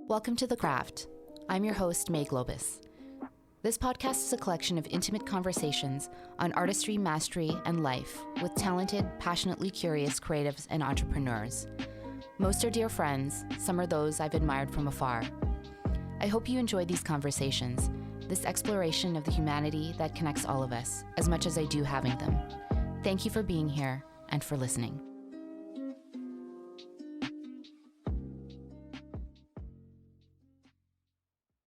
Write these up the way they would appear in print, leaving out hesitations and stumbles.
Welcome to The Craft. I'm your host, May Globus. This podcast is a collection of intimate conversations on artistry, mastery, and life with talented, passionately curious creatives and entrepreneurs. Most are dear friends, some are those I've admired from afar. I hope you enjoy these conversations, this exploration of the humanity that connects all of us, as much as I do having them. Thank you for being here and for listening.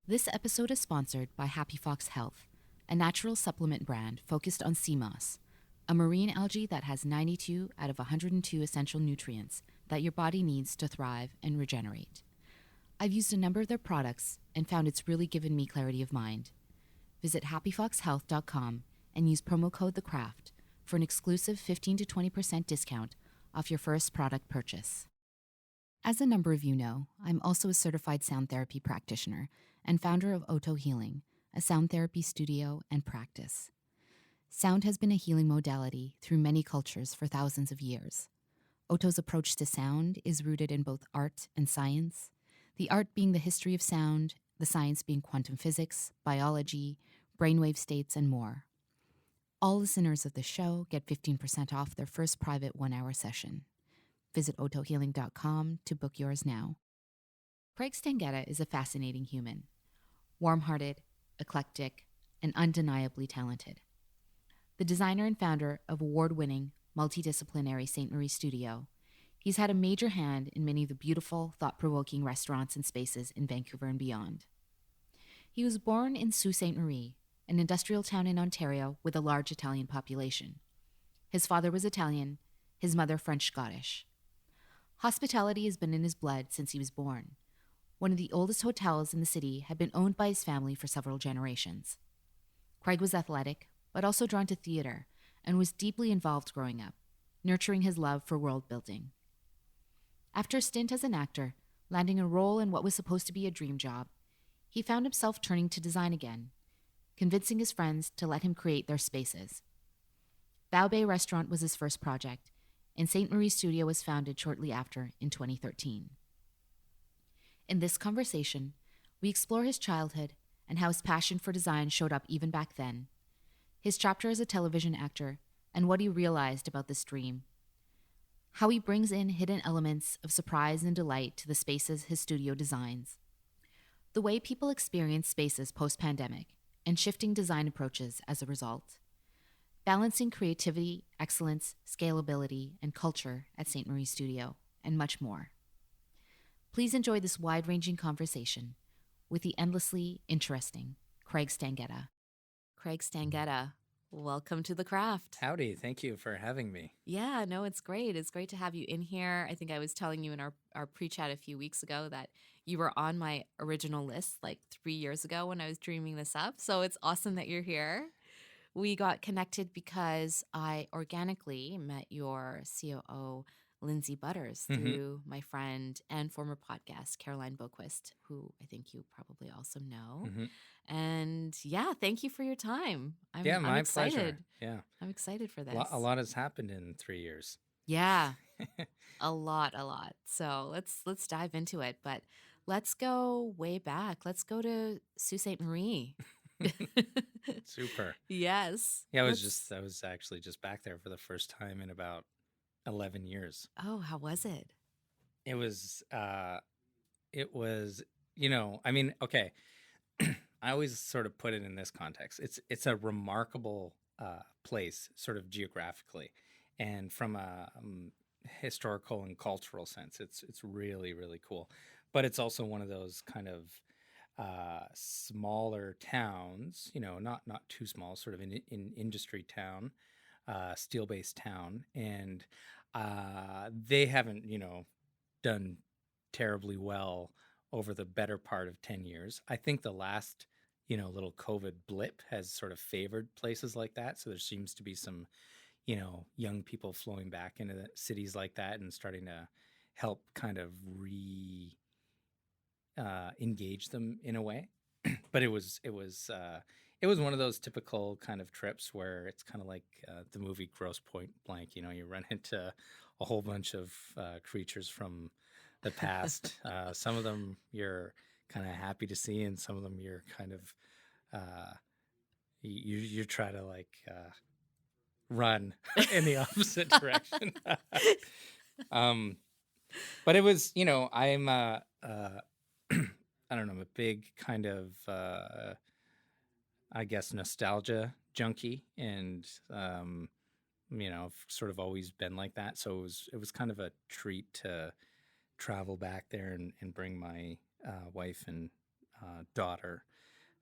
This episode is sponsored by Happy Fox Health, a natural supplement brand focused on sea moss, a marine algae that has 92 out of 102 essential nutrients that your body needs to thrive and regenerate. I've used a number of their products and found it's really given me clarity of mind. Visit happyfoxhealth.com and use promo code THECRAFT for an exclusive 15 to 20% discount off your first product purchase. As a number of you know, I'm also a certified sound therapy practitioner and founder of Oto Healing, a sound therapy studio and practice. Sound has been a healing modality through many cultures for thousands of years. Oto's approach to sound is rooted in both art and science, the art being the history of sound, the science being quantum physics, biology, brainwave states, and more. All listeners of the show get 15% off their first private 1-hour session. Visit otohealing.com to book yours now. Craig Stanghetta is a fascinating human. Warmhearted, eclectic, and undeniably talented. The designer and founder of award-winning, multidisciplinary Ste Marie Studio, he's had a major hand in many of the beautiful, thought-provoking restaurants and spaces in Vancouver and beyond. He was born in Sault Ste Marie, an industrial town in Ontario with a large Italian population. His father was Italian, his mother French-Scottish. Hospitality has been in his blood since he was born. One of the oldest hotels in the city had been owned by his family for several generations. Craig was athletic, but also drawn to theater, and was deeply involved growing up, nurturing his love for world building. After a stint as an actor, landing a role in what was supposed to be a dream job, he found himself turning to design again, convincing his friends to let him create their spaces. Bao Bei restaurant was his first project, and Ste Marie Studio was founded shortly after in 2013. In this conversation, we explore his childhood and how his passion for design showed up even back then, his chapter as a television actor, and what he realized about this dream, how he brings in hidden elements of surprise and delight to the spaces his studio designs, the way people experience spaces post-pandemic, and shifting design approaches as a result, balancing creativity, excellence, scalability, and culture at Ste Marie Studio, and much more. Please enjoy this wide-ranging conversation with the endlessly interesting Craig Stanghetta. Craig Stanghetta, welcome to The Craft. Howdy, thank you for having me. Yeah, no, it's great. It's great to have you in here. I think I was telling you in our pre-chat a few weeks ago that you were on my original list like 3 years ago when I was dreaming this up. So it's awesome that you're here. We got connected because I organically met your COO, Lindsay Butters, through my friend and former podcast, Caroline Boquist, who I think you probably also know. And yeah, thank you for your time. I'm My excited. pleasure. Yeah. I'm excited for this. A lot has happened in 3 years. Yeah, a lot. So let's dive into it. But let's go way back. Let's go to Sault Ste. Marie. Super. Yes. Yeah, I was actually just back there for the first time in about 11 years. Oh, how was it? It was, I mean, okay. I always sort of put it in this context. It's a remarkable place, sort of geographically, and from a historical and cultural sense, it's really, really cool. But it's also one of those kind of smaller towns, not too small, sort of in industry town, steel-based town, and they haven't, done terribly well over the better part of 10 years. I think the last, little COVID blip has sort of favored places like that. So there seems to be some, young people flowing back into the cities like that and starting to help kind of engage them in a way. But it was one of those typical kind of trips where it's kind of like the movie Grosse Pointe Blank. You run into a whole bunch of creatures from the past. Some of them you're kind of happy to see, and some of them you're kind of uh, you try to like run in the opposite direction. um, but it was, I'm I don't know, I'm a big kind of I guess nostalgia junkie, and I've sort of always been like that. So it was kind of a treat to travel back there and bring my wife and daughter,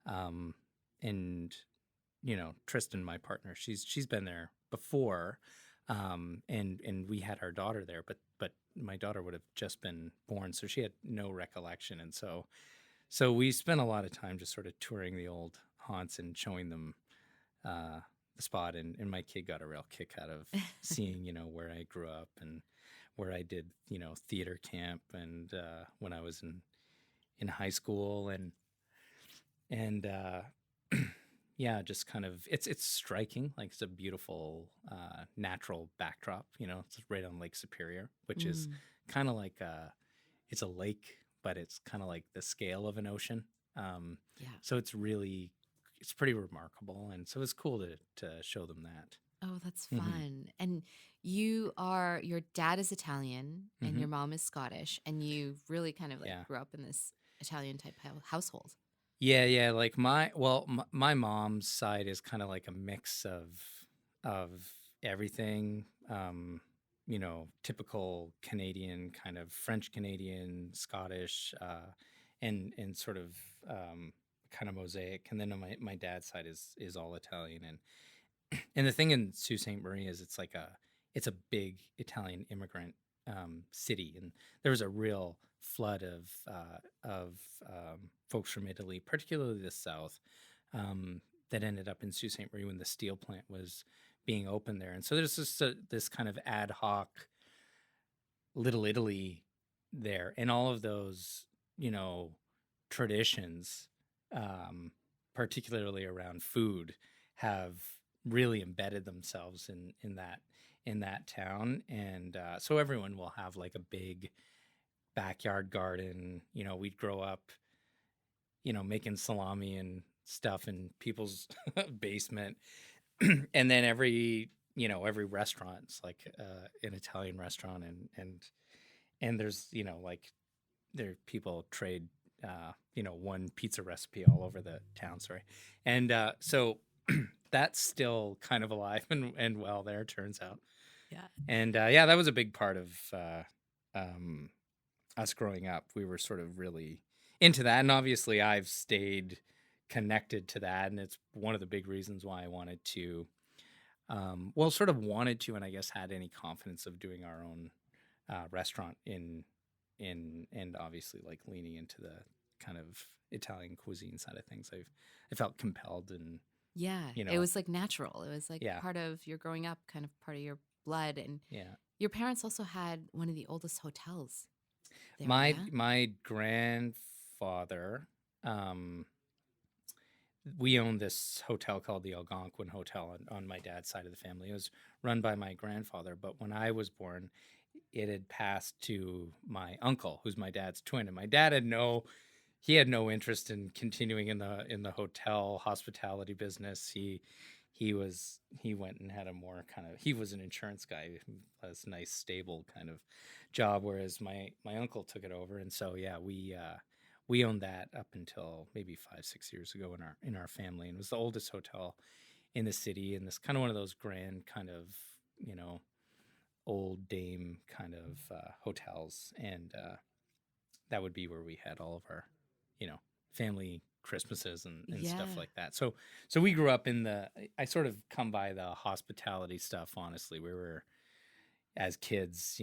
um, and Tristan, my partner. She's been there before, and we had our daughter there, but my daughter would have just been born, so she had no recollection, and so we spent a lot of time just sort of touring the old haunts and showing them the spot, and my kid got a real kick out of seeing where I grew up and where I did theater camp, and when I was in high school, and yeah, just kind of it's striking. Like, it's a beautiful natural backdrop. It's right on Lake Superior, which is Mm, kind of like it's a lake, but it's kind of like the scale of an ocean. Um, yeah. so it's pretty remarkable, and so it's cool to show them that. Oh, that's Hmm. fun. And your dad is Italian and Hmm. your mom is Scottish, and you really kind of like Yeah. grew up in this Italian type household. Yeah, yeah. Like my mom's side is kind of like a mix of everything. Typical Canadian, kind of French Canadian, Scottish, and sort of kind of mosaic. And then on my dad's side is all Italian. And the thing in Sault Ste. Marie is it's a big Italian immigrant city, and there was a real flood of folks from Italy, particularly the south, that ended up in Sault Ste. Marie when the steel plant was being opened there. And so there's this kind of ad hoc Little Italy there, and all of those traditions, um, particularly around food, have really embedded themselves in that town, and so everyone will have like a big backyard garden. We'd grow up, making salami and stuff in people's basement, and then every restaurant's like an Italian restaurant, and there's like there people trade one pizza recipe all over the town. Sorry, and so that's still kind of alive and well there, turns out. Yeah. And yeah, that was a big part of um, us growing up. We were sort of really into that, and obviously I've stayed connected to that, and it's one of the big reasons why I wanted to, well, sort of wanted to, and I guess had any confidence of doing our own restaurant and obviously like leaning into the kind of Italian cuisine side of things. I felt compelled, and Yeah. you It know, was like natural. It was like yeah, part of your growing up, kind of part of your blood. And yeah. your parents also had one of the oldest hotels there, My yeah? my grandfather, um, we owned this hotel called the Algonquin Hotel on my dad's side of the family. It was run by my grandfather, but when I was born, it had passed to my uncle, who's my dad's twin, and my dad had no interest in continuing in the hotel hospitality business. He went and had a more kind of, he was an insurance guy who has a nice stable kind of job, whereas my uncle took it over. And so yeah, we owned that up until maybe 5-6 years ago in our family, and it was the oldest hotel in the city, and this kind of one of those grand kind of you know old dame kind of hotels, and that would be where we had all of our family Christmases and stuff Yeah. like that. So we grew up in I sort of come by the hospitality stuff. Honestly, we were, as kids,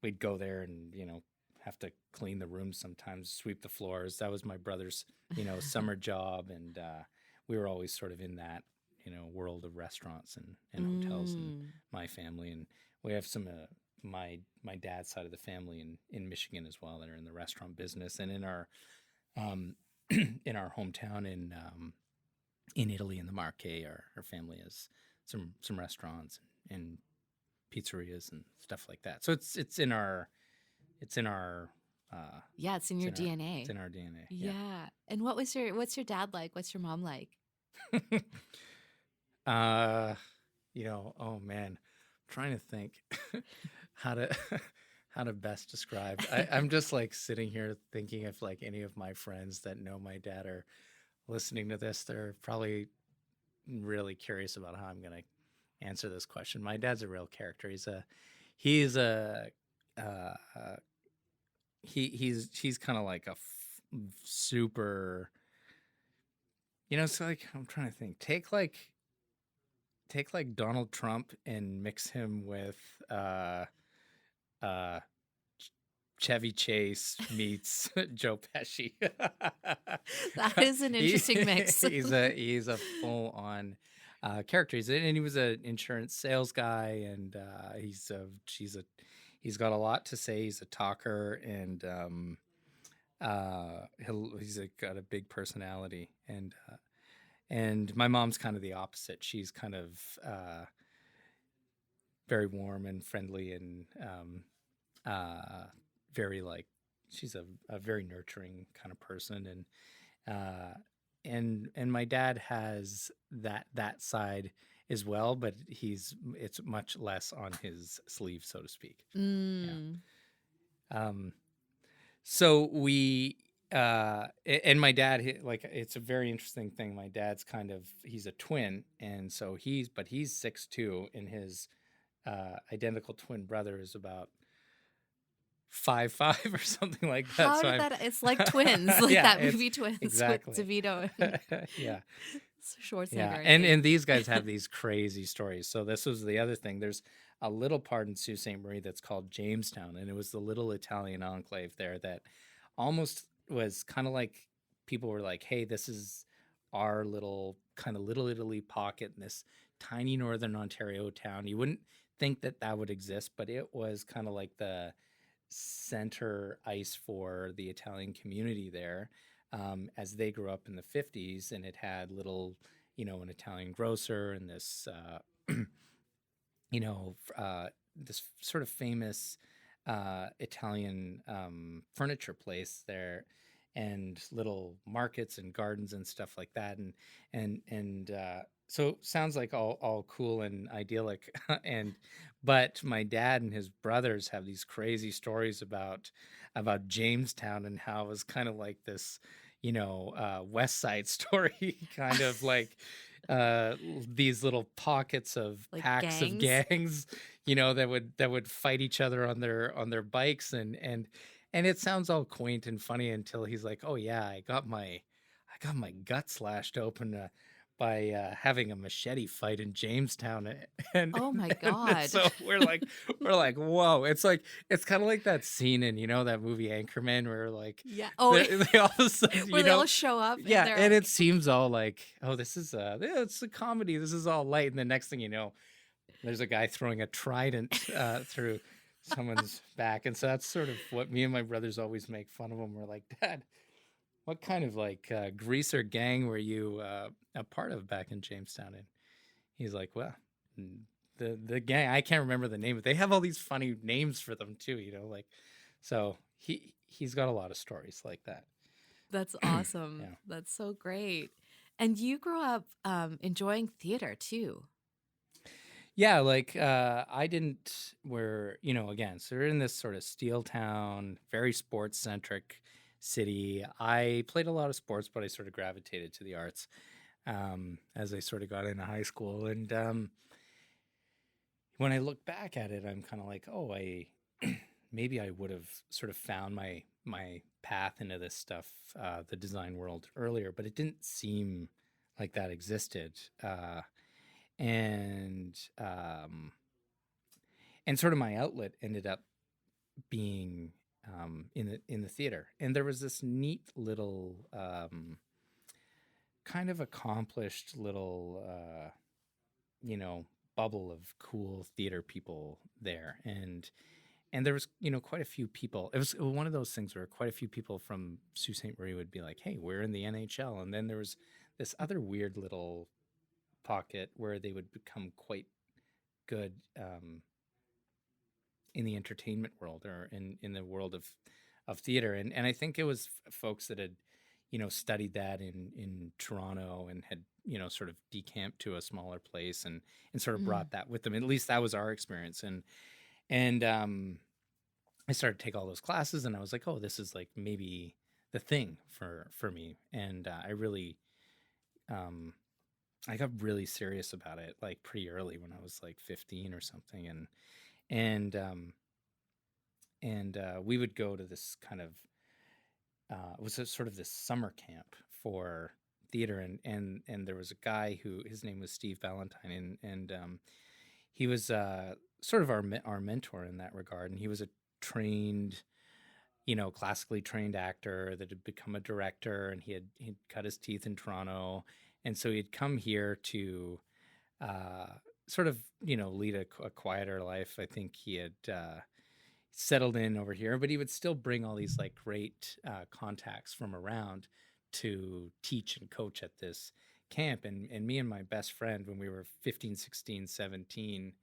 we'd go there and have to clean the rooms sometimes, sweep the floors. That was my brother's summer job, and we were always sort of in that world of restaurants and hotels, and Mm. my family. And we have some my dad's side of the family in Michigan as well that are in the restaurant business, and in our um, in our hometown in Italy, in the Marche, our family has some restaurants and pizzerias and stuff like that. So it's in our it's in our uh, Yeah, it's in your it's DNA. in our DNA. Yeah. Yeah. And what's your dad like? What's your mom like? uh, oh man, I'm trying to think how to how to best describe. I'm just like sitting here thinking if like any of my friends that know my dad are listening to this, they're probably really curious about how I'm gonna answer this question. My dad's a real character. He's a uh, he's kind of like a super. So like I'm trying to think. Take like Donald Trump and mix him with uh Chevy Chase meets Joe Pesci. That is an he, interesting mix. he's a full on character. And he was an insurance sales guy, and he's got a lot to say. He's a talker, and got a big personality, and my mom's kind of the opposite. She's kind of very warm and friendly, and uh, very like she's a very nurturing kind of person, and my dad has that side as well, but it's much less on his sleeve, so to speak. Yeah. Mm. Um, so we and my dad, like, it's a very interesting thing. My dad's he's a twin, and so he's 6'2", and his identical twin brother is about 5'5" or something like that. How So did I'm that? It's like twins, like yeah, that it's movie Twins exactly. with DeVito and Yeah. Schwarzenegger. Yeah, I and think. these guys have these crazy stories. So this was the other thing. There's a little part in Sault Ste. Marie that's called Jamestown, and it was the little Italian enclave there that almost was kind of like people were like, "Hey, this is our little kind of little Italy pocket in this tiny northern Ontario town." You wouldn't think that would exist, but it was kind of like the center ice for the Italian community there, as they grew up in the 50s, and it had little, an Italian grocer and this, you know, this sort of famous Italian furniture place there, and little markets and gardens and stuff like that, and so sounds like all cool and idyllic, and but my dad and his brothers have these crazy stories about Jamestown, and how it was kind of like this, West Side Story, kind of like these little pockets of Like packs of gangs. gangs, that would fight each other on their bikes, and it sounds all quaint and funny until he's like, "Oh yeah, I got my gut slashed open by having a machete fight in Jamestown," and Oh my and God. so we're like, whoa! It's kind of like that scene in that movie Anchorman, where like Yeah. Oh, they all of a sudden, where they all show up and yeah, they're and it like, seems all like, oh, this is it's a comedy. This is all light, and the next thing you know, there's a guy throwing a trident through someone's back, and so that's sort of what me and my brothers always make fun of him. We're like, "Dad, what kind of like greaser gang were you a part of back in Jamestown?" And he's like, "Well, the gang, I can't remember the name, but they have all these funny names for them too, like." So he's got a lot of stories like that. that's awesome. Yeah. That's so great. And you grew up enjoying theater too. Yeah, like I didn't where, again, so we're in this sort of steel town, very sports centric city. I played a lot of sports, but I sort of gravitated to the arts as I sort of got into high school. And when I look back at it, I'm kind of like, oh, I maybe I would have sort of found my path into this stuff, the design world earlier, but it didn't seem like that existed. And and sort of my outlet ended up being in the theater, and there was this neat little kind of accomplished little bubble of cool theater people there, and there was quite a few people. It was one of those things where quite a few people from Sault Ste. Marie would be like, "Hey, we're in the NHL," and then there was this other weird little pocket where they would become quite good in the entertainment world or in the world of theater. And I think it was folks that had, studied that in Toronto and had, sort of decamped to a smaller place and sort of Mm. brought that with them. At least that was our experience. And I started to take all those classes, and I was like, oh, this is like maybe the thing for me. And um, I got really serious about it like pretty early when I was like 15 or something. And we would go to this kind of it was a sort of this summer camp for theater, and there was a guy who his name was Steve Valentine, and he was sort of our mentor in that regard, and he was a trained, classically trained actor that had become a director, and he'd cut his teeth in Toronto, and so he'd come here to uh, sort of lead a quieter life. I think he had settled in over here, but he would still bring all these like great contacts from around to teach and coach at this camp. And me and my best friend, when we were 15, 16, 17,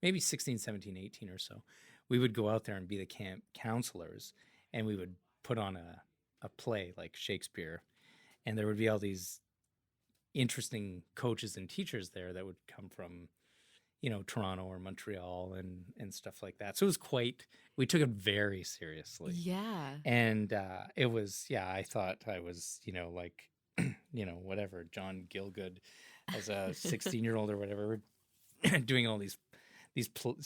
maybe 16, 17, 18 or so, we would go out there and be the camp counselors, and we would put on a play like Shakespeare. And there would be all these interesting coaches and teachers there that would come from Toronto or Montreal and stuff like that. So it was we took it very seriously. Yeah. And it was, I thought I was, like, whatever, John Gielgud as a 16-year-old or whatever, doing all these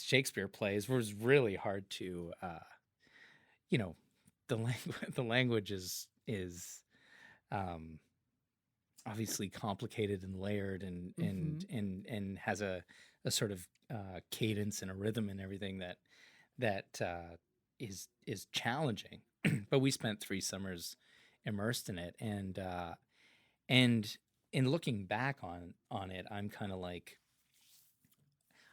Shakespeare plays was really hard to, the language is um, obviously complicated and layered and has a sort of cadence and a rhythm and everything that is challenging. But we spent 3 summers immersed in it, and in looking back on it, I'm kind of like,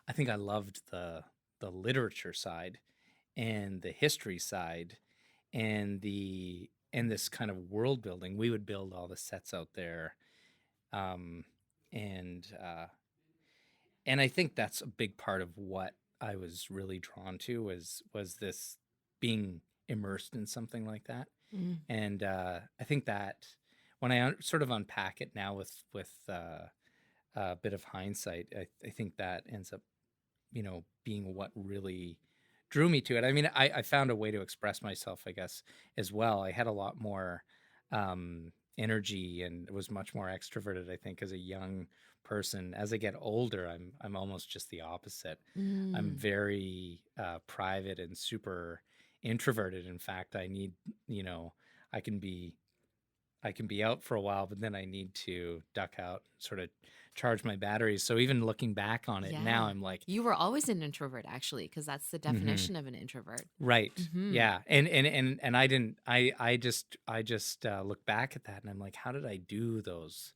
I think I loved the literature side and the history side and this kind of world building. We would build all the sets out there, um, and I think that's a big part of what I was really drawn to was this being immersed in something like that. Mm. And I think that when I sort of unpack it now with a bit of hindsight, I think that ends up being what really drew me to it. I mean, I found a way to express myself, I guess, as well. I had a lot more energy and was much more extroverted, I think, as a young person. As I get older, I'm almost just the opposite. I'm Mm. very private and super introverted. In fact, I need, I can be out for a while, but then I need to duck out, sort of charge my batteries. So even looking back on it now, Yeah. I'm like, You were always an introvert, actually, because that's the mhm, definition of an introvert. right, Mm-hmm. yeah, and I didn't, I just look back at that, and I'm like, how did I do those?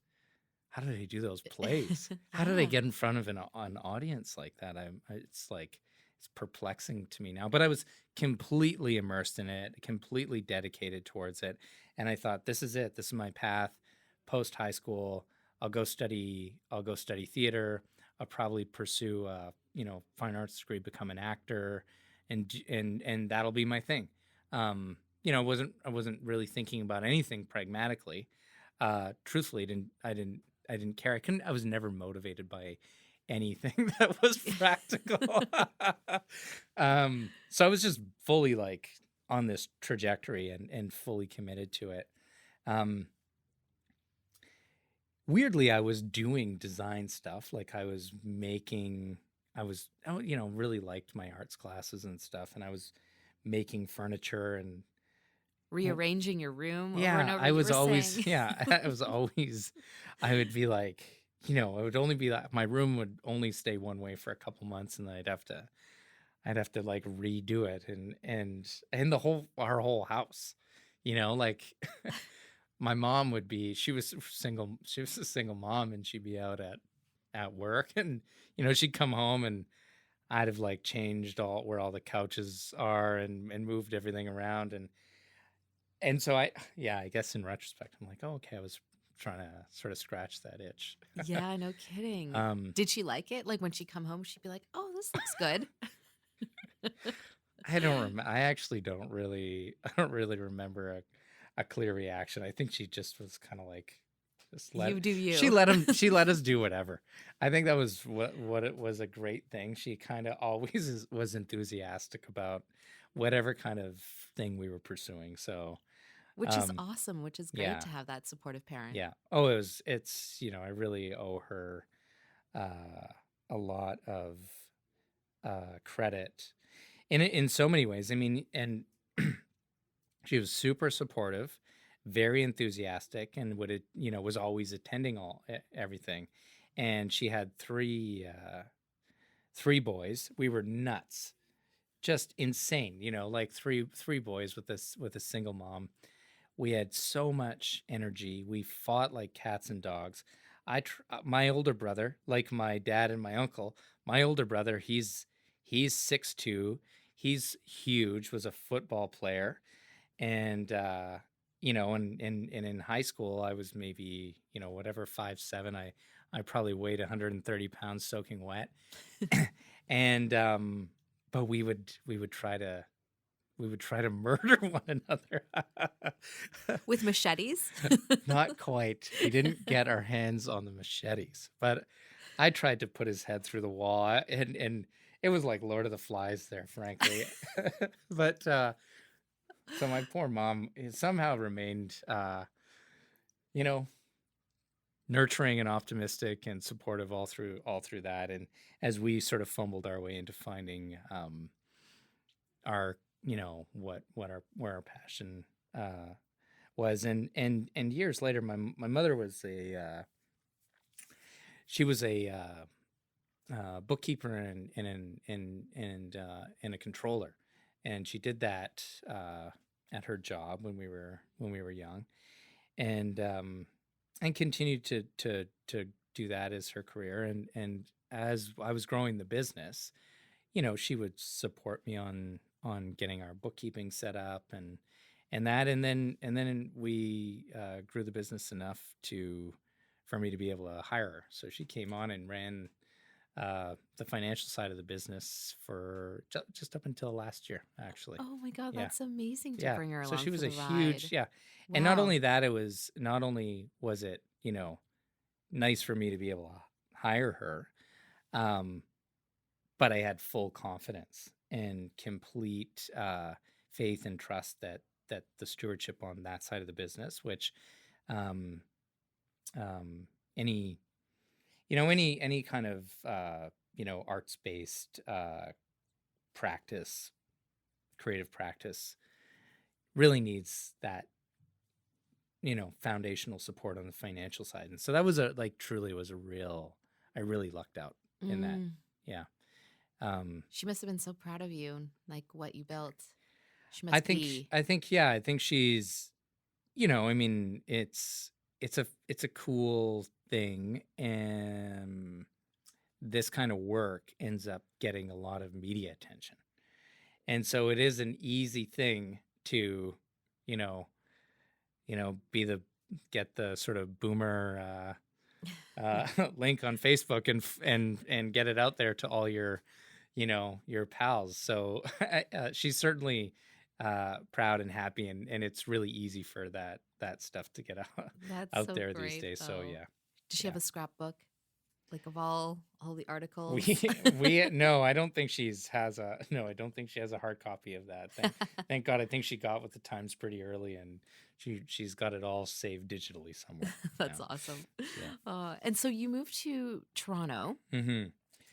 How did I do those plays? How did I Yeah. get in front of an audience like that? It's like, it's perplexing to me now. But I was completely immersed in it, completely dedicated towards it, and I thought, this is it. This is my path. Post high school, I'll go study. I'll go study theater. I'll probably pursue a fine arts degree, become an actor, and that'll be my thing. I wasn't really thinking about anything pragmatically. Truthfully, I didn't care. I was never motivated by anything that was practical. So I was just fully like on this trajectory and fully committed to it. Um, Weirdly, I was doing design stuff. Like really liked my arts classes and stuff. And I was making furniture and Rearranging your room over and yeah, over, I you was were always, saying. I was always, I would be like, it would only be like my room would only stay one way for a couple months, and then I'd have to like redo it, and our whole house, like my mom would be, she was a single mom, and she'd be out at work, and she'd come home, and I'd have like changed all where all the couches are and moved everything around, and so I guess in retrospect, I'm like, oh, okay, I was trying to sort of scratch that itch. Yeah, no kidding. Um, Did she like it? Like when she come home, she'd be like, "Oh, this looks good." I actually don't really. I don't really remember a clear reaction. I think she just was kind of like, just let. You do She you. let him. She let us do whatever. I think that was what it was a great thing. She kind of always was enthusiastic about whatever kind of thing we were pursuing. So, Which is um, awesome, which is great yeah, to have that supportive parent. yeah. Oh, it's I really owe her uh, a lot of credit in so many ways. I mean, and she was super supportive, very enthusiastic, and was always attending everything. And she had three boys. We were nuts, just insane. Like three boys with a single mom. We had so much energy. We fought like cats and dogs. My older brother, like my dad and my uncle, my older brother, he's 6'2". He's huge, was a football player. And and in high school I was maybe, whatever, 5'7". I probably weighed 130 pounds soaking wet. And but we would try to murder one another. With machetes? Not quite. We didn't get our hands on the machetes, but I tried to put his head through the wall, and it was like Lord of the Flies there, frankly. But so my poor mom somehow remained, you know, nurturing and optimistic and supportive all through that. And as we sort of fumbled our way into finding our, where our passion was, and years later, my mother was she was a bookkeeper and a controller, and she did that at her job when we were young, and continued to do that as her career. And as I was growing the business, she would support me on getting our bookkeeping set up and that, and then we grew the business enough for me to be able to hire her. So she came on and ran the financial side of the business for just up until last year, actually. Oh my God, Yeah, that's amazing to yeah. bring her So along she for was a the huge, ride. yeah. And Wow. not only was it, nice for me to be able to hire her, um, but I had full confidence and complete faith and trust that the stewardship on that side of the business, which um, any any kind of arts based practice, creative practice, really needs that foundational support on the financial side. And so that was truly was a real, I really lucked out in that. Mm. Yeah. Um, She must have been so proud of you and like what you built. She I must think be. yeah, I think she's, I mean, it's a cool thing, and this kind of work ends up getting a lot of media attention. And so it is an easy thing to, you know, get the sort of boomer link on Facebook and get it out there to all your pals. So she's certainly proud and happy, and it's really easy for that stuff to get out That's out so there these great days. So though. yeah, Does she have yeah. a scrapbook? Like of all the We articles? we no, I don't think I don't think she has a hard copy of that. Thank God. I think she got with the times pretty early, and she's got it all saved digitally somewhere. That's Yeah, awesome. yeah. And so you moved to Toronto Mm-hmm.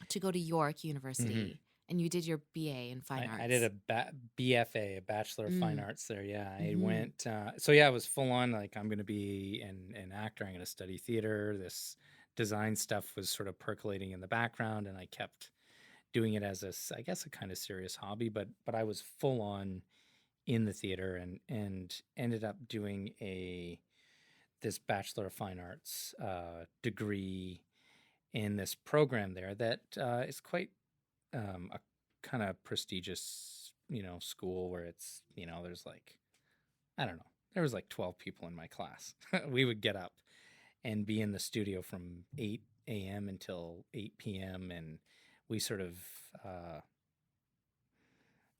to go to York Mm-hmm. University and you did your BA in fine I did arts. a BFA, a Bachelor of Fine Mm. Arts there. Yeah, I Mm-hmm. went. So yeah, I was full on. Like, I'm going to be an actor. I'm going to study theater. This design stuff was sort of percolating in the background, and I kept doing it as I guess, a kind of serious hobby. But I was full on in the theater, and ended up doing this Bachelor of Fine Arts degree in this program there that is quite a kind of prestigious, school, where it's, there's like, I don't know, there was like 12 people in my class. We would get up and be in the studio from 8 a.m. until 8 p.m. And we sort of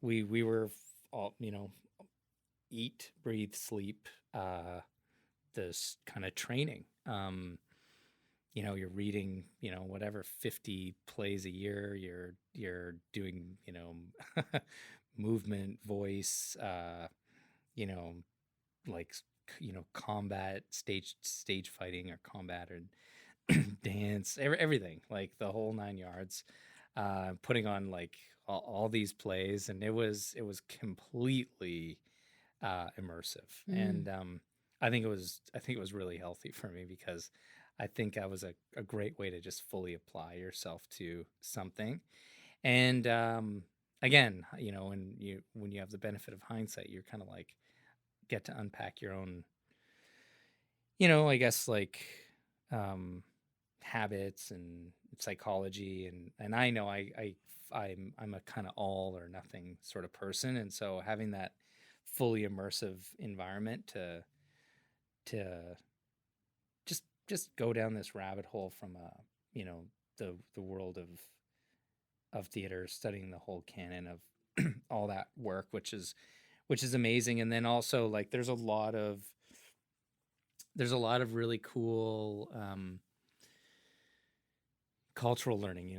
we were all, eat, breathe, sleep, this kind of training. You're reading, whatever 50 plays a year. You're doing, movement, voice, you know, like combat, stage fighting or combat or dance, everything, like the whole nine yards. Putting on like all these plays, and it was completely immersive. Mm. And I think it was really healthy for me, because I think that was a great way to just fully apply yourself to something. And again, when you have the benefit of hindsight, you're kind of like get to unpack your own, I guess, like um habits and psychology. And I know I'm a kind of all or nothing sort of person, and so having that fully immersive environment to just go down this rabbit hole from the world of theater, studying the whole canon of all that work, which is amazing. And then also, like, there's a lot of really cool cultural learning.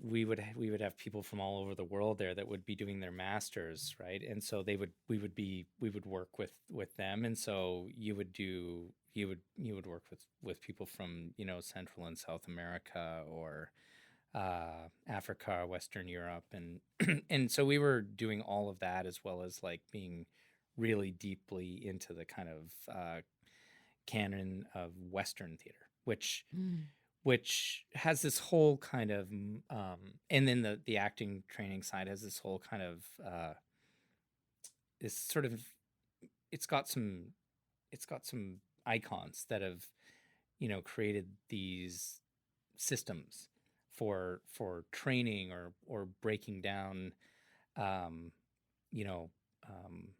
We would have people from all over the world there that would be doing their masters, right? And so we would work with them. And so you would work with people from Central and South America, or Africa, Western Europe. And and so we were doing all of that, as well as like being really deeply into the kind of canon of Western theater, Mm. which has this whole kind of and then the acting training side has this whole kind of this sort of, it's got some it's got some icons that have created these systems for training, or breaking down um you know um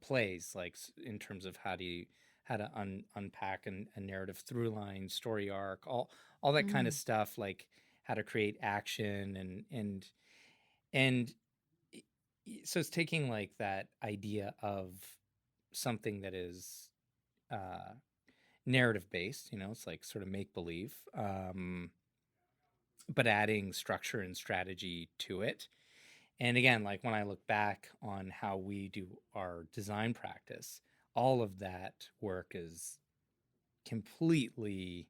plays, like in terms of how to unpack a narrative through line, story arc, all that kind of Mm. stuff, like how to create action. And so it's taking like that idea of something that is uh narrative based, it's like sort of make believe, but adding structure and strategy to it. And again, like when I look back on how we do our design practice, all of that work is completely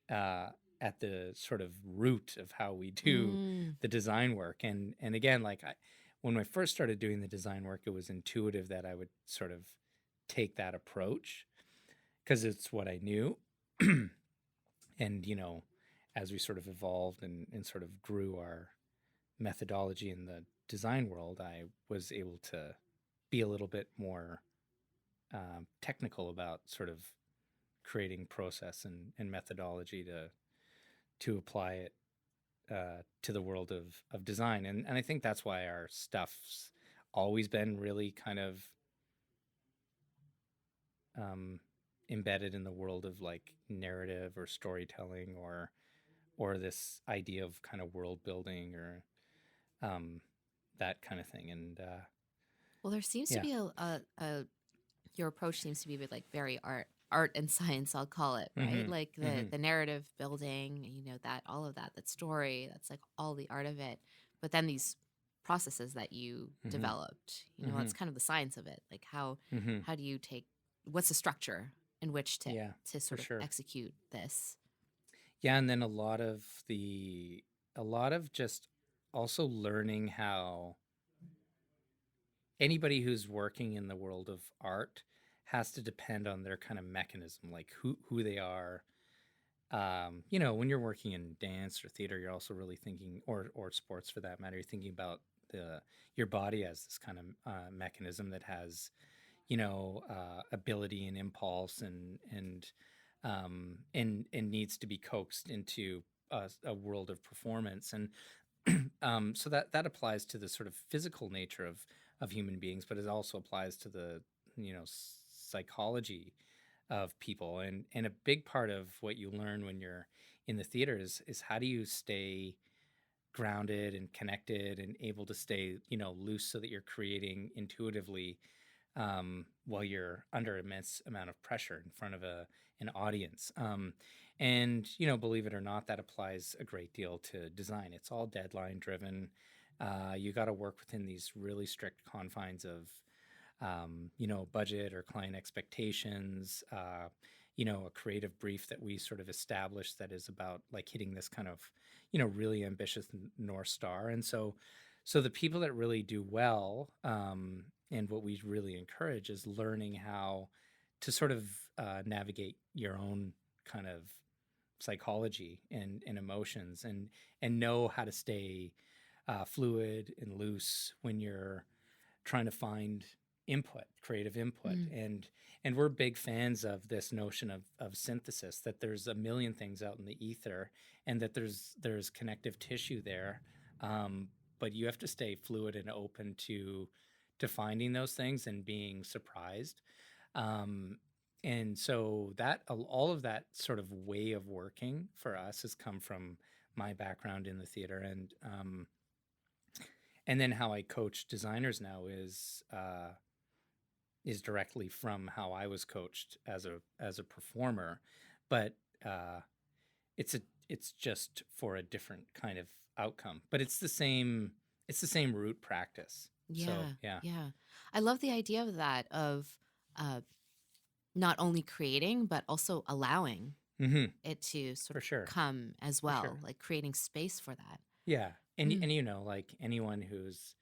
uh, at the sort of root of how we do Mm. the design work. And again, like when I first started doing the design work, it was intuitive that I would sort of take that approach, because it's what I knew. And as we sort of evolved and sort of grew our methodology in the design world, I was able to be a little bit more technical about sort of creating process and methodology to apply it to the world of design. And I think that's why our stuff's always been really kind of um, embedded in the world of like narrative or storytelling, or this idea of kind of world building, or um, that kind of thing. And Well, there seems to yeah. be a your approach seems to be with like very art and science, I'll call it, right? Mm-hmm. Like Mm-hmm. the narrative building, that all of that story, that's like all the art of it. But then these processes that you Mm-hmm. developed, Mm-hmm. it's kind of the science of it. Like Mm-hmm. how do you take what's the structure in which Yeah, to for sort of sure. execute this? Yeah, and then a lot of just also learning how anybody who's working in the world of art has to depend on their kind of mechanism, like who they are. When you're working in dance or theater, you're also really thinking, or sports for that matter, you're thinking about the your body as this kind of mechanism that has ability and impulse, and needs to be coaxed into a world of performance. And so that applies to the sort of physical nature of human beings, but it also applies to the psychology of people. And a big part of what you learn when you're in the theater is how do you stay grounded and connected and able to stay, loose so that you're creating intuitively while you're under immense amount of pressure in front of an audience. And, believe it or not, that applies a great deal to design. It's all deadline driven. You got to work within these really strict confines of, budget or client expectations, a creative brief that we sort of established that is about like hitting this kind of, really ambitious North Star. And so the people that really do well, and what we really encourage is learning how to sort of navigate your own kind of psychology and emotions, and know how to stay fluid and loose when you're trying to find creative input. And we're big fans of this notion of synthesis, that there's a million things out in the ether, and that there's connective tissue there, but you have to stay fluid and open to finding those things and being surprised. And so that all of that sort of way of working for us has come from my background in the theater, and then how I coach designers now is directly from how I was coached as a performer, but it's just for a different kind of outcome. But it's the same root practice. Yeah. So, yeah. Yeah. I love the idea of that, of not only creating, but also allowing Mm-hmm. it to sort For of sure. come as well, sure. like creating space for that. Yeah. And like anyone who's,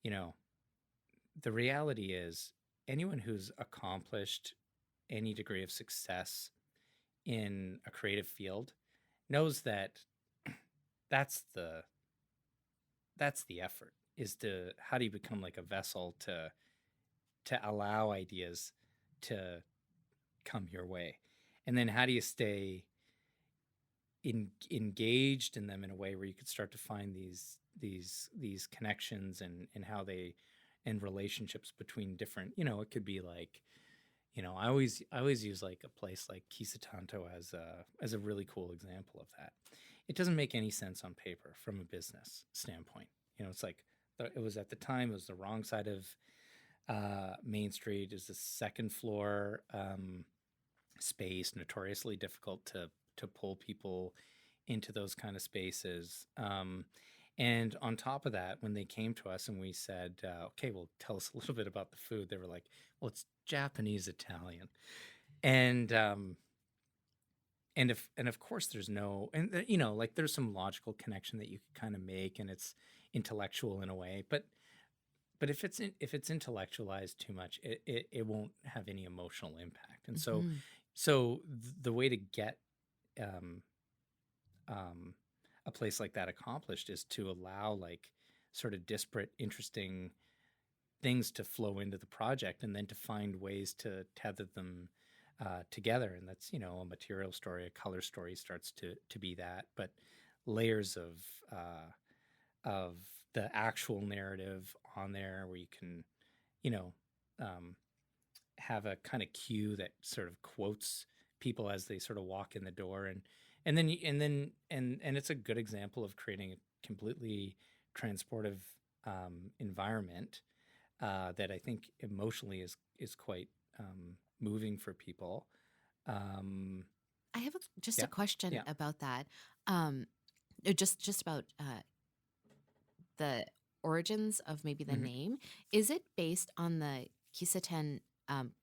the reality is anyone who's accomplished any degree of success in a creative field knows that that's the effort, is to how do you become like a vessel to allow ideas to come your way, and then how do you stay engaged in them in a way where you could start to find these connections and how they, and relationships between different, it could be like, I always use like a place like Kisatanto as a really cool example of that. It doesn't make any sense on paper from a business standpoint. It's like it was at the time, it was the wrong side of Main Street. Is the second floor space, notoriously difficult to pull people into those kind of spaces. And on top of that, when they came to us and we said, okay, well, tell us a little bit about the food, they were like, well, it's Japanese Italian. And of course there's no, and like there's some logical connection that you could kind of make, and it's intellectual in a way, but if it's intellectualized too much, it won't have any emotional impact. And Mhm. so the way to get a place like that accomplished is to allow like sort of disparate, interesting things to flow into the project, and then to find ways to tether them together. And that's, a material story, a color story starts to be that, but layers of the actual narrative on there, where you can, have a kind of cue that sort of quotes people as they sort of walk in the door, and it's a good example of creating a completely transportive environment that I think emotionally is quite moving for people. I have just Yeah. a question Yeah. about that. Just about the origins of maybe the Mhm. name. Is it based on the Kisaten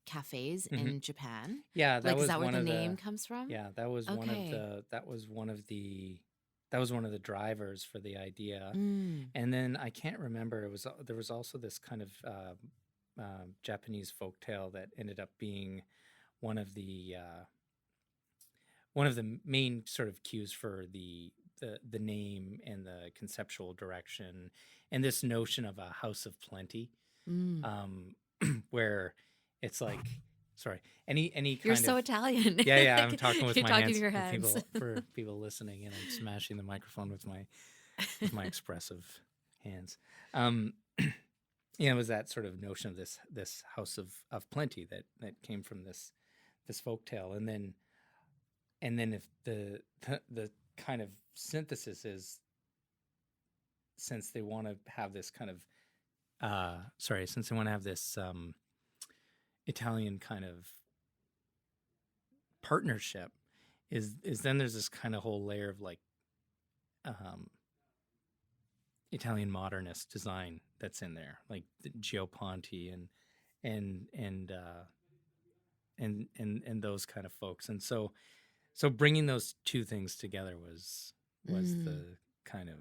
cafes Mhm. in Japan? Yeah, that Like, is was that where one the of name the comes from? yeah, that was one of Okay. the that was one of the drivers for the idea. Mm. And then I can't remember, there was also this kind of Japanese folktale that ended up being one of the main sort of cues for the name and the conceptual direction, and this notion of a house of plenty, Mm. where it's like, sorry, any You're kind so of Italian. yeah, I'm talking with You're my talking with hands your for hands. people listening, and I'm smashing the microphone with my expressive hands. Um, it was that sort of notion of this house of plenty that came from this folk tale, and then if the kind of synthesis is since they want to have this kind of since they want to have this Italian kind of partnership, is then there's this kind of whole layer of like Italian modernist design that's in there, like the Gioponti and and uh, and those kind of folks. And so bringing those two things together was Mm. the kind of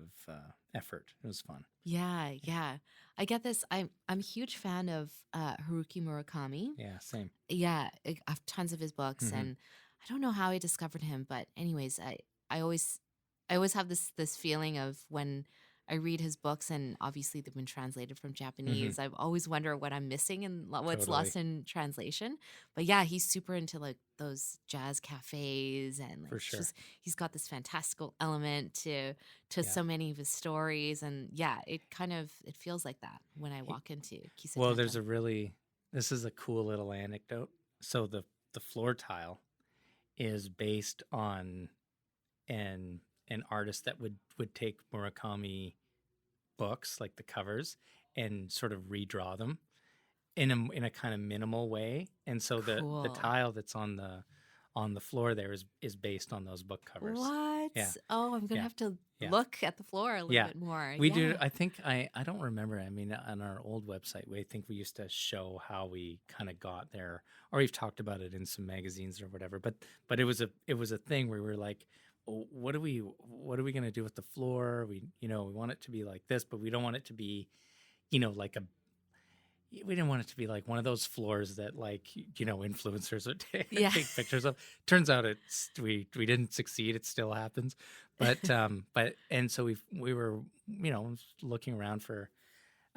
effort. It was fun. Yeah, yeah. I get this. I'm a huge fan of Haruki Murakami. Yeah, same. Yeah, I have tons of his books, Hmm. and I don't know how I discovered him, but anyways, I always I always have this feeling of when I read his books, and obviously they've been translated from Hmm. Japanese. I always wonder what I'm missing and what's Totally, lost in translation. But yeah, he's super into like those jazz cafes, and like for sure. he's got this fantastical element to Yeah. so many of his stories, and yeah, it feels like that when I He, walk into well, there's Kiseteta. a this is a cool little anecdote. So the floor tile is based on an artist that would take Murakami books, like the covers, and sort of redraw them in a kind of minimal way. And so the Cool. tile that's on the floor there is based on those book covers. What? Yeah. Oh, I'm gonna Yeah. have to Yeah. look at the floor a little Yeah. bit more. We do. Yeah. I think I don't remember. I mean, on our old website, I think we used to show how we kind of got there, or we've talked about it in some magazines or whatever. But it was a thing where we were like, "Oh, what are we going to do with the floor? We want it to be like this, but we don't want it to be, like we didn't want it to be like one of those floors that like influencers would Yeah. take pictures of. Turns out we didn't succeed. It still happens, but and so we were looking around for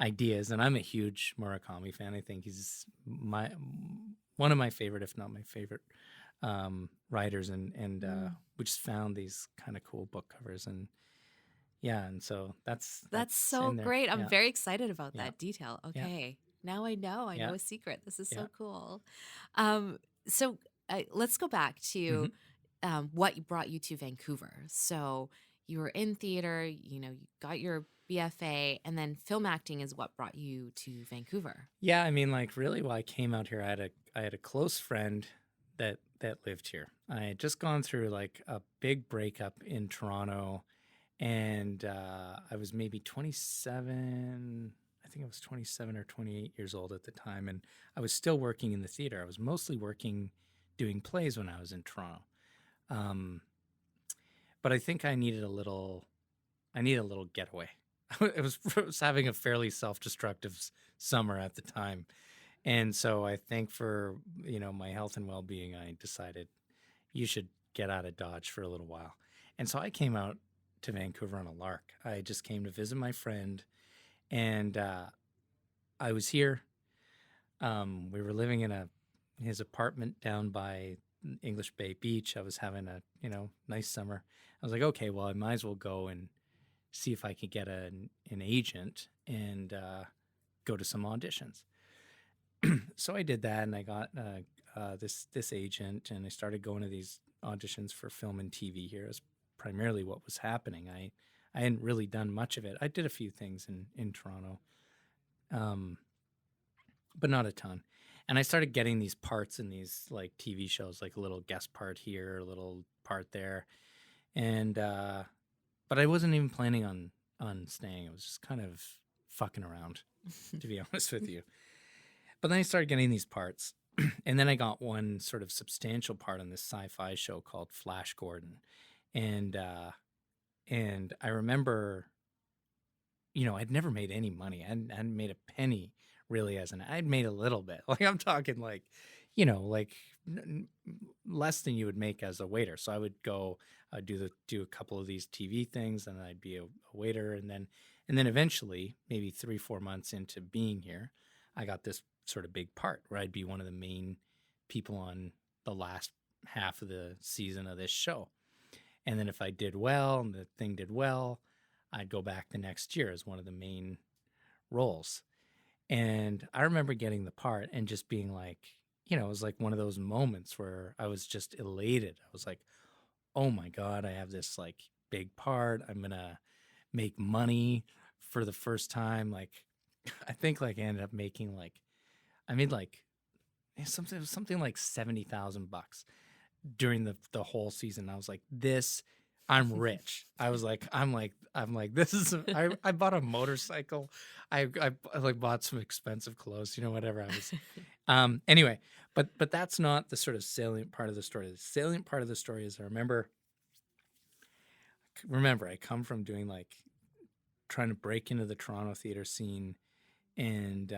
ideas, and I'm a huge Murakami fan. I think he's one of my favorite, if not my favorite, writers, and Mm. we just found these kind of cool book covers, and yeah, and so That's that's so in there. great. I'm Yeah, very excited about yeah, that detail. yeah, Okay. Now I know. I yeah, know a secret. This is yeah. so cool. So let's go back Hmm. to what brought you to Vancouver. So you were in theater, you got your BFA, and then film acting is what brought you to Vancouver. Yeah, I mean, like really, while I came out here, I had a close friend that lived here. I had just gone through like a big breakup in Toronto, and I was maybe 27. I think I was 27 or 28 years old at the time, and I was still working in the theater. I was mostly working doing plays when I was in Toronto. Um, but I think I needed a little getaway. I was having a fairly self-destructive summer at the time. And so I think for, my health and well-being, I decided you should get out of Dodge for a little while. And so I came out to Vancouver on a lark. I just came to visit my friend, and I was here. We were living in his apartment down by English Bay Beach. I was having a, nice summer. I was like, okay, well, I might as well go and see if I could get an agent and go to some auditions. So I did that, and I got this agent, and I started going to these auditions for film and TV here. Is primarily what was happening. I hadn't really done much of it. I did a few things in Toronto, um, but not a ton. And I started getting these parts in these like TV shows, like a little guest part here, a little part there, and but I wasn't even planning on staying. I was just kind of fucking around, to be honest with you. But then I started getting these parts, and then I got one sort of substantial part on this sci-fi show called Flash Gordon, and I remember, I'd never made any money. I hadn't made a penny really I'd made a little bit. Like I'm talking like, like less than you would make as a waiter. So I would go do a couple of these TV things, and I'd be a waiter, and then eventually, maybe 3-4 months into being here, I got this sort of big part where I'd be one of the main people on the last half of the season of this show. And then if I did well and the thing did well, I'd go back the next year as one of the main roles. And I remember getting the part and just being like, it was like one of those moments where I was just elated. I was like, oh my God, I have this like big part. I'm going to make money. for the first time, like, I think like I ended up making like, I made like something like $70,000 during the whole season. I was like, this, I'm rich. I'm like, this is, I bought a motorcycle. I like bought some expensive clothes, whatever I was. Anyway, but that's not the sort of salient part of the story. The salient part of the story is I remember I come from doing like trying to break into the Toronto theater scene and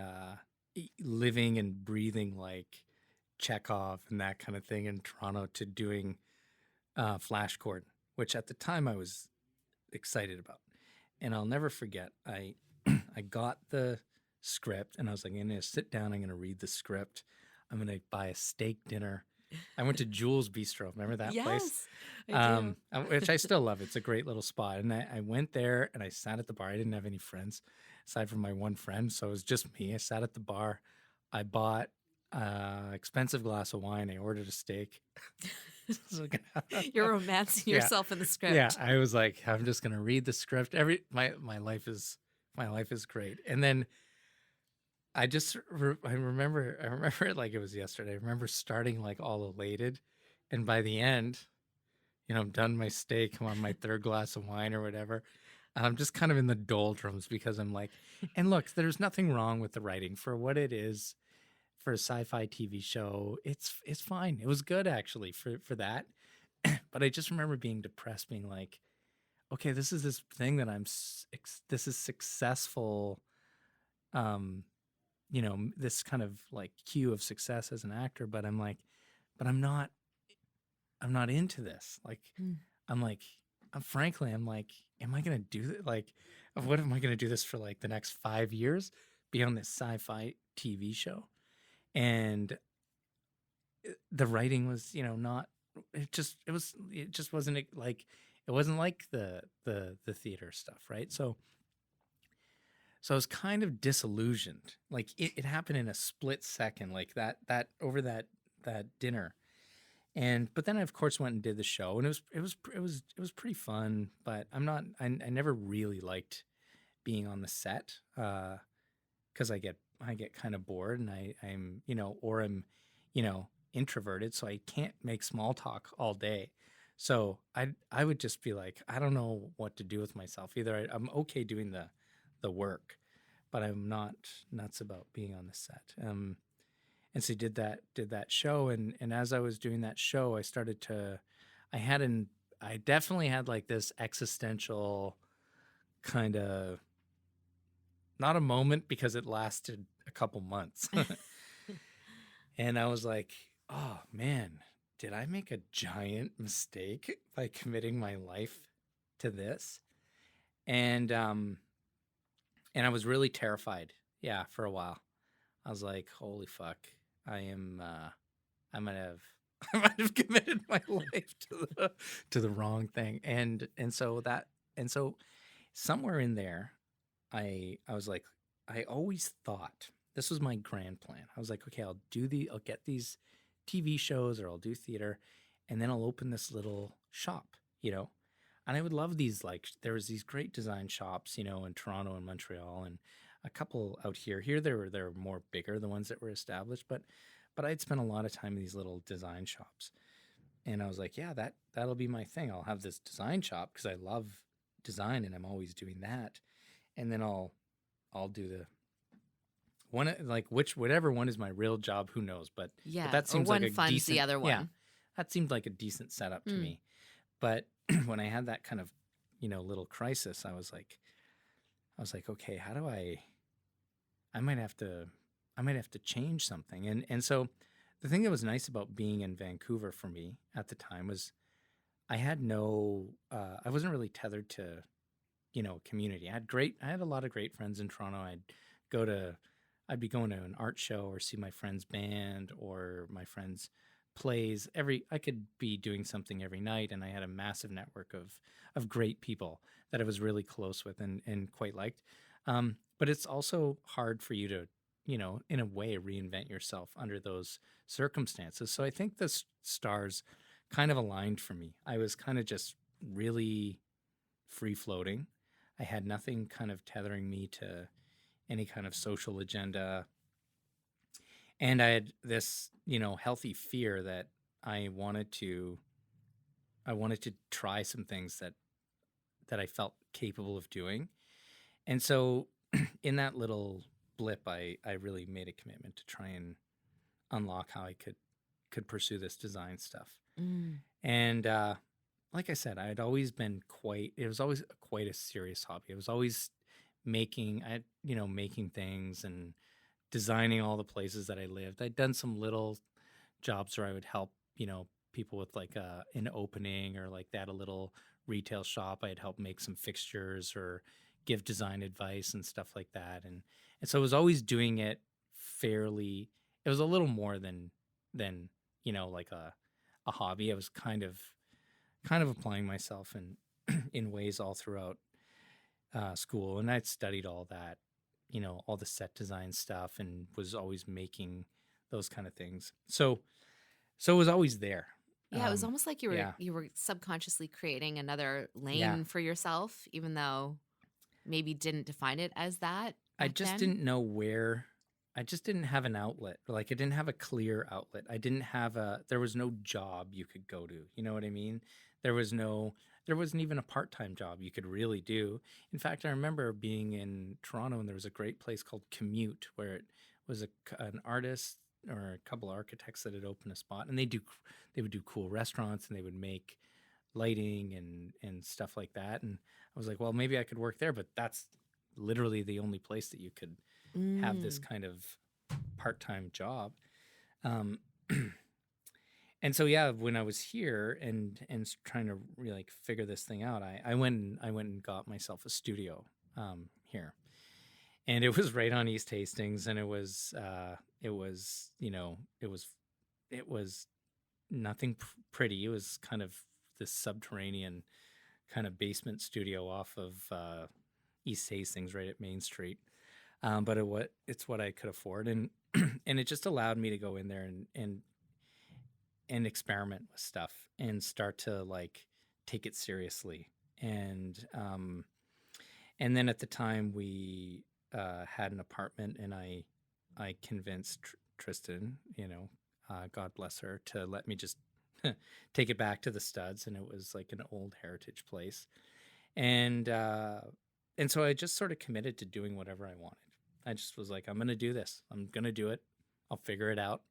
living and breathing like Chekhov and that kind of thing in Toronto to doing Flash Gordon, which at the time I was excited about. And I'll never forget, I I got the script and I was like, I'm going to sit down, I'm going to read the script. I'm going to buy a steak dinner. I went to Jules Bistro. Remember that place? Yes, I do. Which I still love. It's a great little spot. And I went there and I sat at the bar. I didn't have any friends aside from my one friend. So it was just me. I sat at the bar. I bought expensive glass of wine. I ordered a steak. You're romancing Yeah. yourself in the script. Yeah, I was like, I'm just gonna read the script. My life is great. And then I remember it like it was yesterday. I remember starting like all elated, and by the end, I'm done my steak. I'm on my third glass of wine or whatever. And I'm just kind of in the doldrums because I'm like, and look, there's nothing wrong with the writing for what it is. For a sci-fi TV show, it's fine. It was good actually for that. But I just remember being depressed, being like, okay, this is this thing that this is successful. This kind of like cue of success as an actor, but I'm like, but I'm not into this. Like, I'm like, frankly, I'm like, am I gonna do it? Like, what am I gonna do this for like the next 5 years? Be on this sci-fi TV show? And the writing was, not, it just wasn't like, it wasn't like the theater stuff. Right. So I was kind of disillusioned. Like it happened in a split second, like that over that dinner. But then I of course went and did the show, and it was pretty fun, but I never really liked being on the set. 'Cause I get kind of bored, and I'm introverted, so I can't make small talk all day. So I would just be like, I don't know what to do with myself. Either I'm okay doing the work, but I'm not nuts about being on the set. And so did that show, and as I was doing that show, I definitely had like this existential kind of, not a moment because it lasted a couple months. And I was like, oh man, did I make a giant mistake by committing my life to this? And I was really terrified. Yeah, for a while. I was like, holy fuck, I might have committed my life to the wrong thing. And so somewhere in there, I was like, I always thought this was my grand plan. I was like, okay, I'll get these TV shows, or I'll do theater, and then I'll open this little shop, and I would love these, like, there was these great design shops, in Toronto and Montreal, and a couple out here. Here they're more bigger, the ones that were established, but I'd spent a lot of time in these little design shops. And I was like, yeah, that'll be my thing. I'll have this design shop because I love design and I'm always doing that. And then I'll do the one, like, whatever one is my real job, who knows, but that seems one like a funds decent, the other one. Yeah, that seemed like a decent setup to me. But when I had that kind of, little crisis, I was like, okay, how do I might have to change something. And so the thing that was nice about being in Vancouver for me at the time was I had I wasn't really tethered to, community. I had a lot of great friends in Toronto. I'd be going to an art show or see my friend's band or my friend's plays. I could be doing something every night, and I had a massive network of great people that I was really close with and quite liked. But it's also hard for you to, in a way, reinvent yourself under those circumstances. So I think the stars kind of aligned for me. I was kind of just really free floating. I had nothing kind of tethering me to any kind of social agenda. And I had this, healthy fear that I wanted to I wanted to try some things that I felt capable of doing. And so in that little blip, I really made a commitment to try and unlock how I could pursue this design stuff. Mm. And like I said, I had always been it was always quite a serious hobby. I was always making things and designing all the places that I lived. I'd done some little jobs where I would help, people with like an opening or like that, a little retail shop. I'd help make some fixtures or give design advice and stuff like that. And so I was always doing it fairly. It was a little more than, like a hobby. I was kind of applying myself in ways all throughout school, and I'd studied all that, all the set design stuff, and was always making those kind of things. So it was always there. Yeah, it was almost like Yeah, you were subconsciously creating another yeah. lane for yourself, even though maybe didn't define it as that I back just then. didn't know where. I just didn't have an outlet. Like I didn't have a clear outlet. There was no job you could go to. You know what I mean? There was no, there wasn't even a part-time job you could really do. In fact, I remember being in Toronto and there was a great place called Commute where it was an artist or a couple architects that had opened a spot, and they would do cool restaurants, and they would make lighting and stuff like that. And I was like, well, maybe I could work there, but that's literally the only place that you could have this Mm. kind of part-time job. Um, and so yeah, when I was here and trying to really like figure this thing out, I went and got myself a studio here, and it was right on East Hastings, and it was it was nothing pretty. It was kind of this subterranean kind of basement studio off of East Hastings, right at Main Street. But it's what I could afford, and and it just allowed me to go in there and experiment with stuff and start to like take it seriously. And then at the time we had an apartment, and I convinced Tristan, God bless her, to let me just take it back to the Studs, and it was like an old heritage place, and so I just sort of committed to doing whatever I wanted. I just was like, I'm gonna do this. I'm gonna do it. I'll figure it out,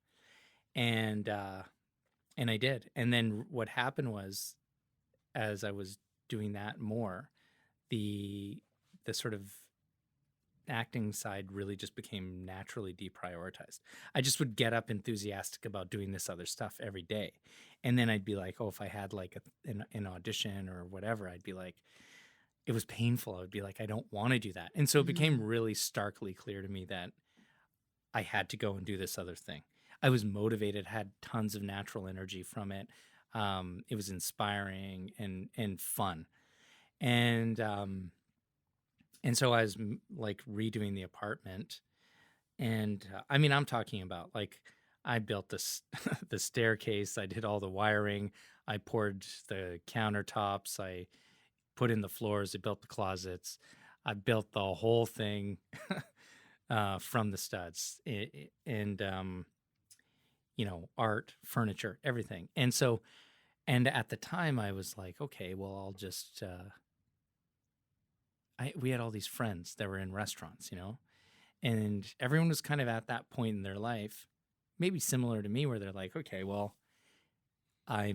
and I did. And then what happened was, as I was doing that more, the sort of acting side really just became naturally deprioritized. I just would get up enthusiastic about doing this other stuff every day, and then I'd be like, oh, if I had like an audition or whatever, I'd be like, it was painful. I would be like, I don't want to do that. And so it became Mm. really starkly clear to me that I had to go and do this other thing. I was motivated, had tons of natural energy from it. It was inspiring and fun. And so I was like redoing the apartment, and I mean, I'm talking about like I built this the staircase. I did all the wiring. I poured the countertops. I put in the floors. I built the closets. I built the whole thing from the Studs, and art, furniture, everything. And so, and at the time, I was like, okay, well, I'll just. We had all these friends that were in restaurants, and everyone was kind of at that point in their life, maybe similar to me, where they're like, okay, well, I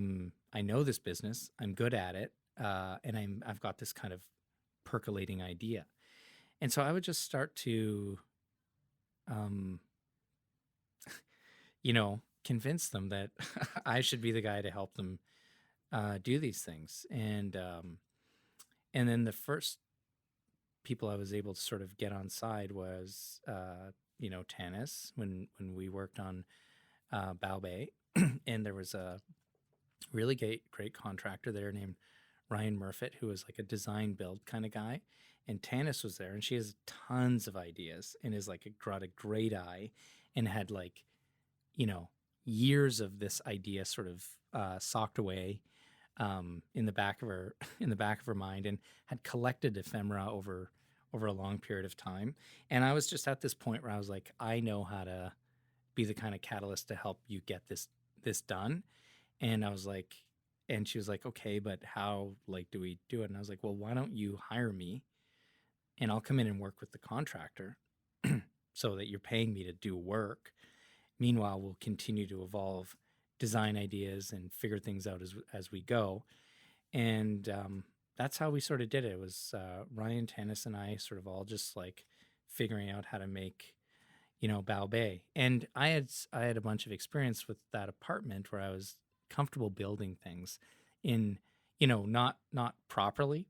know this business, I'm good at it, and I've got this kind of percolating idea, and so I would just start to, um, convince them that I should be the guy to help them do these things, and then the first people I was able to sort of get on side was, Tanis, when we worked on Bao Bei, and there was a really great contractor there named Ryan Murfitt, who was like a design build kind of guy. And Tanis was there, and she has tons of ideas and is like got a great eye, and had years of this idea sort of socked away, in the back of her mind, and had collected ephemera over a long period of time. And I was just at this point where I was like, I know how to be the kind of catalyst to help you get this done. And I was like, and she was like, okay, but how do we do it? And I was like, well, why don't you hire me and I'll come in and work with the contractor so that you're paying me to do work. Meanwhile, we'll continue to evolve design ideas and figure things out as we go. And that's how we sort of did it. It was Ryan, Tanis, and I sort of all just figuring out how to make, Bao Bei. And I had a bunch of experience with that apartment where I was comfortable building things in, not properly,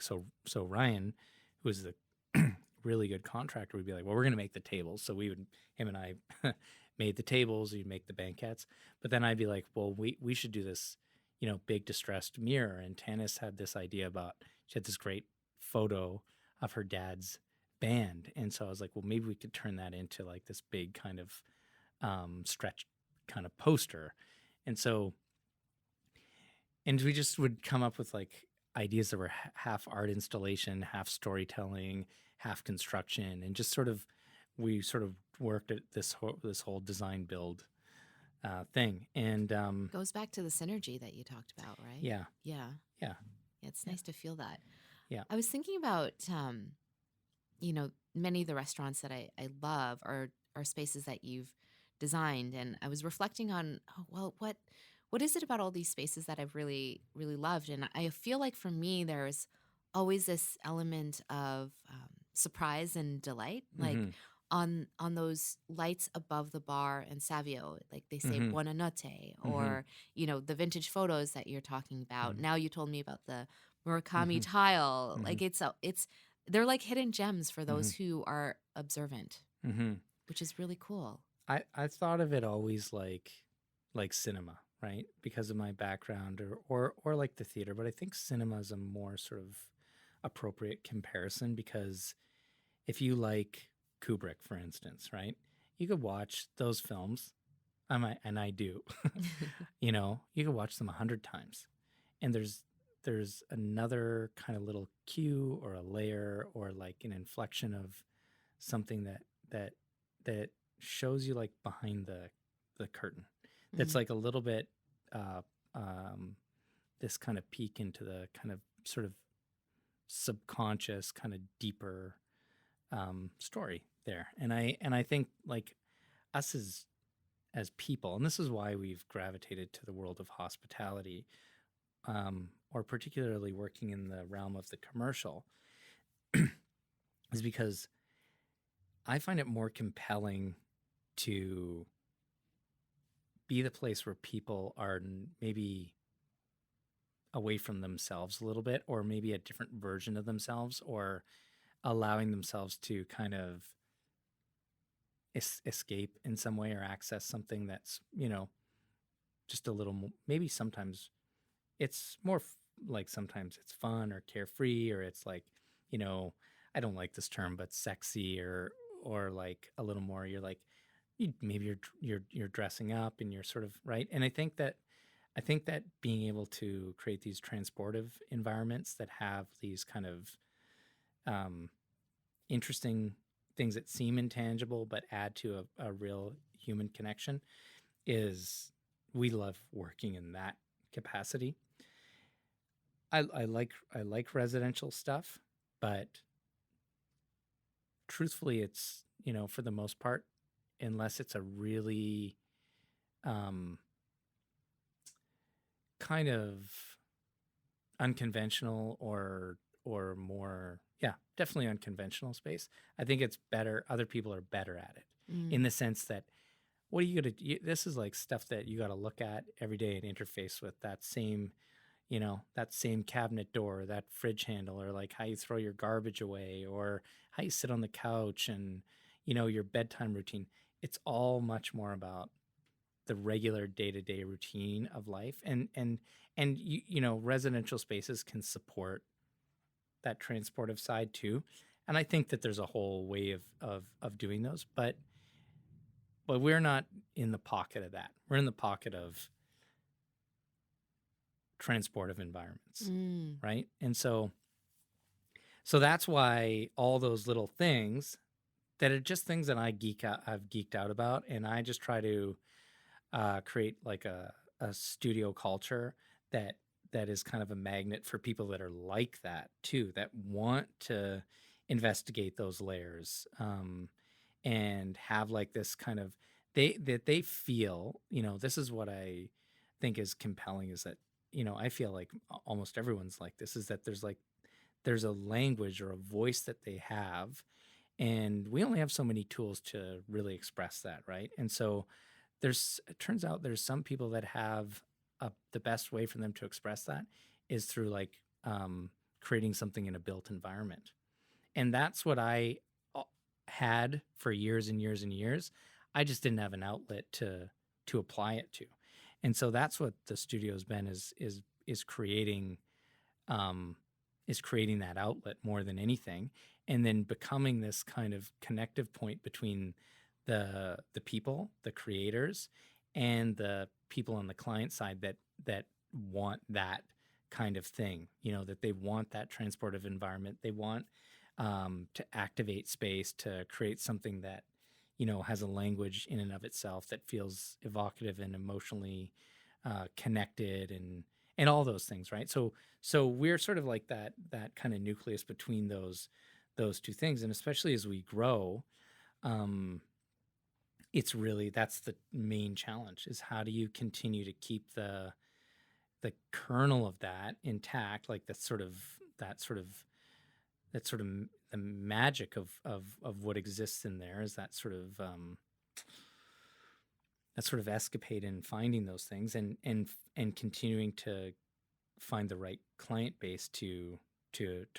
so Ryan, who was the really good contractor, would be like, well, we're going to make the tables. So him and I made the tables, we'd make the banquettes. But then I'd be like, well, we should do this, big distressed mirror. And Tanis had this idea she had this great photo of her dad's band. And so I was like, well, maybe we could turn that into this big kind of stretch kind of poster. And we just would come up with ideas that were half art installation, half storytelling, half construction, and just we worked at this whole design build thing. And Goes back to the synergy that you talked about, right? Yeah. It's nice to feel that. Yeah. I was thinking about, many of the restaurants that I love are spaces that you've designed, and I was reflecting on, what is it about all these spaces that I've really, really loved? And I feel like for me, there's always this element of surprise and delight, Mhm. on those lights above the bar and Savio, they say Mhm. Buonanotte, or the vintage photos that you're talking about. Mhm. Now you told me about the Murakami Mhm. tile. Mhm. They're like hidden gems for those Mhm. who are observant, Mm-hmm. which is really cool. I thought of it always like cinema, right? Because of my background or like the theater, but I think cinema is a more sort of appropriate comparison, because if you like Kubrick, for instance, right? You could watch those films. And I do. You could watch them 100 times, and there's another kind of little cue or a layer or an inflection of something that that shows you behind the curtain. That's Mm. a little bit uh, um, this kind of peek into the kind of sort of subconscious, kind of deeper story there. And I think us as people, and this is why we've gravitated to the world of hospitality, or particularly working in the realm of the commercial, is because I find it more compelling to be the place where people are maybe away from themselves a little bit, or maybe a different version of themselves, or allowing themselves to kind of escape in some way, or access something that's just a little more, maybe sometimes it's more sometimes it's fun or carefree, or it's I don't like this term, but sexy, or a little more, you're maybe you're dressing up and you're sort of right. And I think that being able to create these transportive environments that have these kind of interesting things that seem intangible but add to a real human connection we love working in that capacity. I like residential stuff, but truthfully, it's for the most part, unless it's a really kind of unconventional or more, yeah, definitely unconventional space, I think it's better. Other people are better at it, in Mm. the sense that what are you gonna? This is stuff that you got to look at every day and interface with that same cabinet door, that fridge handle, or how you throw your garbage away, or how you sit on the couch, and your bedtime routine. It's all much more about the regular day-to-day routine of life, and residential spaces can support that transportive side too. And I think that there's a whole way of doing those, but we're not in the pocket of that. We're in the pocket of transportive environments, Mm. right? And so that's why all those little things that are just things that I've geeked out about, and I just try to create like a studio culture that is kind of a magnet for people that are like that too, that want to investigate those layers, and have like this kind of they feel, this is what I think is compelling, is that I feel like almost everyone's like this, is that there's a language or a voice that they have, and we only have so many tools to really express that, right? And so it turns out there's some people that have the best way for them to express that is through like creating something in a built environment. And that's what I had for years and years and years. I just didn't have an outlet to apply it to. And so that's what the studio's been, is creating that outlet more than anything, and then becoming this kind of connective point between the people, the creators, and the people on the client side that want that kind of thing, that they want that transportive environment. They want to activate space, to create something that has a language in and of itself that feels evocative and emotionally connected, and all those things, right? So we're sort of like that kind of nucleus between those two things. And especially as we grow, it's really, that's the main challenge, is how do you continue to keep the kernel of that intact, like that sort of the magic of what exists in there, is that sort of escapade in finding those things, and continuing to find the right client base to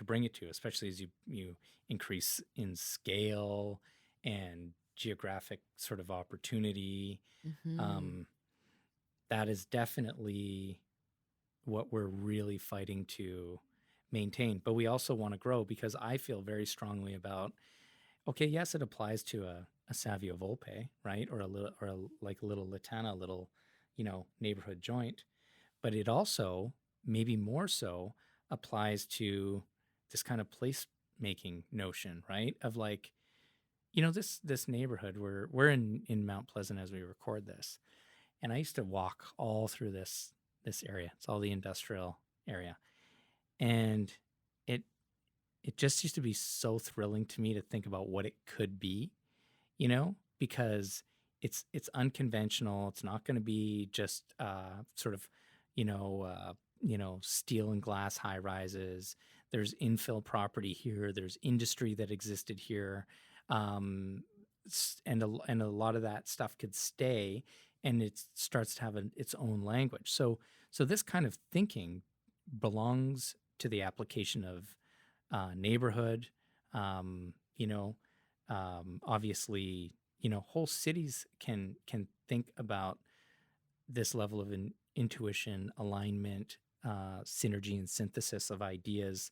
bring it to, especially as you increase in scale and geographic sort of opportunity. Mm-hmm. That is definitely what we're really fighting to maintain. But we also want to grow, because I feel very strongly about, okay, yes, it applies to a Savio Volpe, right? Or like a little Latana, little, neighborhood joint. But it also, maybe more so, applies to this kind of place making notion, right? Of like, this neighborhood, we're in Mount Pleasant as we record this. And I used to walk all through this area. It's all the industrial area. And it just used to be so thrilling to me to think about what it could be, because it's unconventional. It's not going to be just sort of, steel and glass high rises. There's infill property here. There's industry that existed here, and a lot of that stuff could stay, and it starts to have its own language. So this kind of thinking belongs to the application of neighborhood. Obviously, whole cities can think about this level of intuition, alignment, synergy, and synthesis of ideas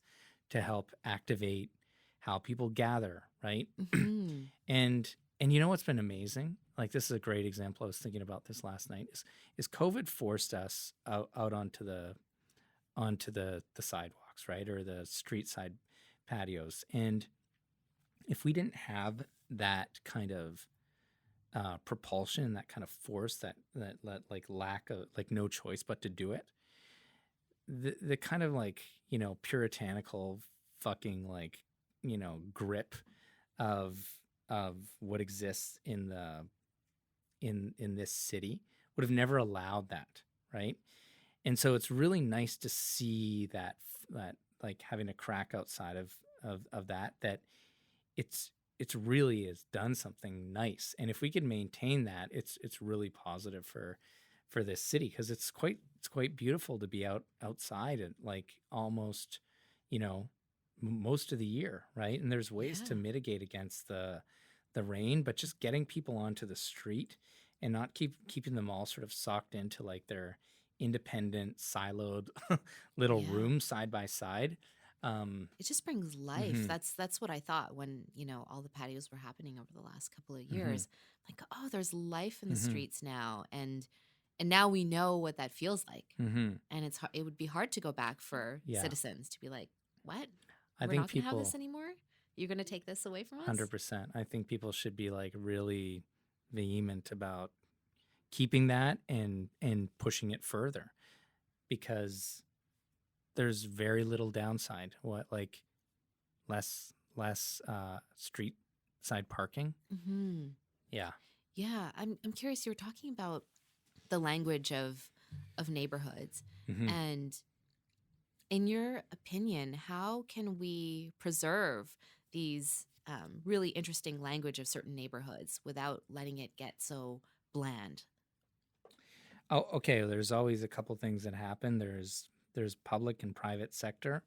to help activate how people gather, right? Mm-hmm. And what's been amazing? Like, this is a great example. I was thinking about this last night. Is COVID forced us out onto the sidewalks, right, or the street side patios. And if we didn't have that kind of propulsion, that kind of force, that like lack of, like, no choice but to do it, the kind of like, puritanical fucking, like, grip of what exists in this city would have never allowed that, right? And so it's really nice to see that like having a crack outside of that it's really has done something nice. And if we can maintain that, it's really positive for this city, because it's quite beautiful to be outside and like almost, most of the year, right? And there's ways to Yeah. mitigate against the rain, but just getting people onto the street and not keeping them all sort of socked into like their independent siloed little Yeah. rooms side by side. It just brings life. Mhm, That's what I thought when, all the patios were happening over the last couple of mhm, years. Like, oh, there's life in the mhm, streets now. And And now we know what that feels like. Mm-hmm. And it would be hard to go back for Yeah. citizens to be like, what? I We're think not going to have people, this anymore? You're going to take this away from us? 100%. I think people should be like really vehement about keeping that and pushing it further, because there's very little downside. What, like less street side parking? Mm-hmm. Yeah. Yeah, I'm curious. You were talking about the language of neighborhoods, Mm-hmm. and in your opinion, how can we preserve these really interesting language of certain neighborhoods without letting it get so bland? Oh, okay. There's always a couple things that happen. There's public and private sector,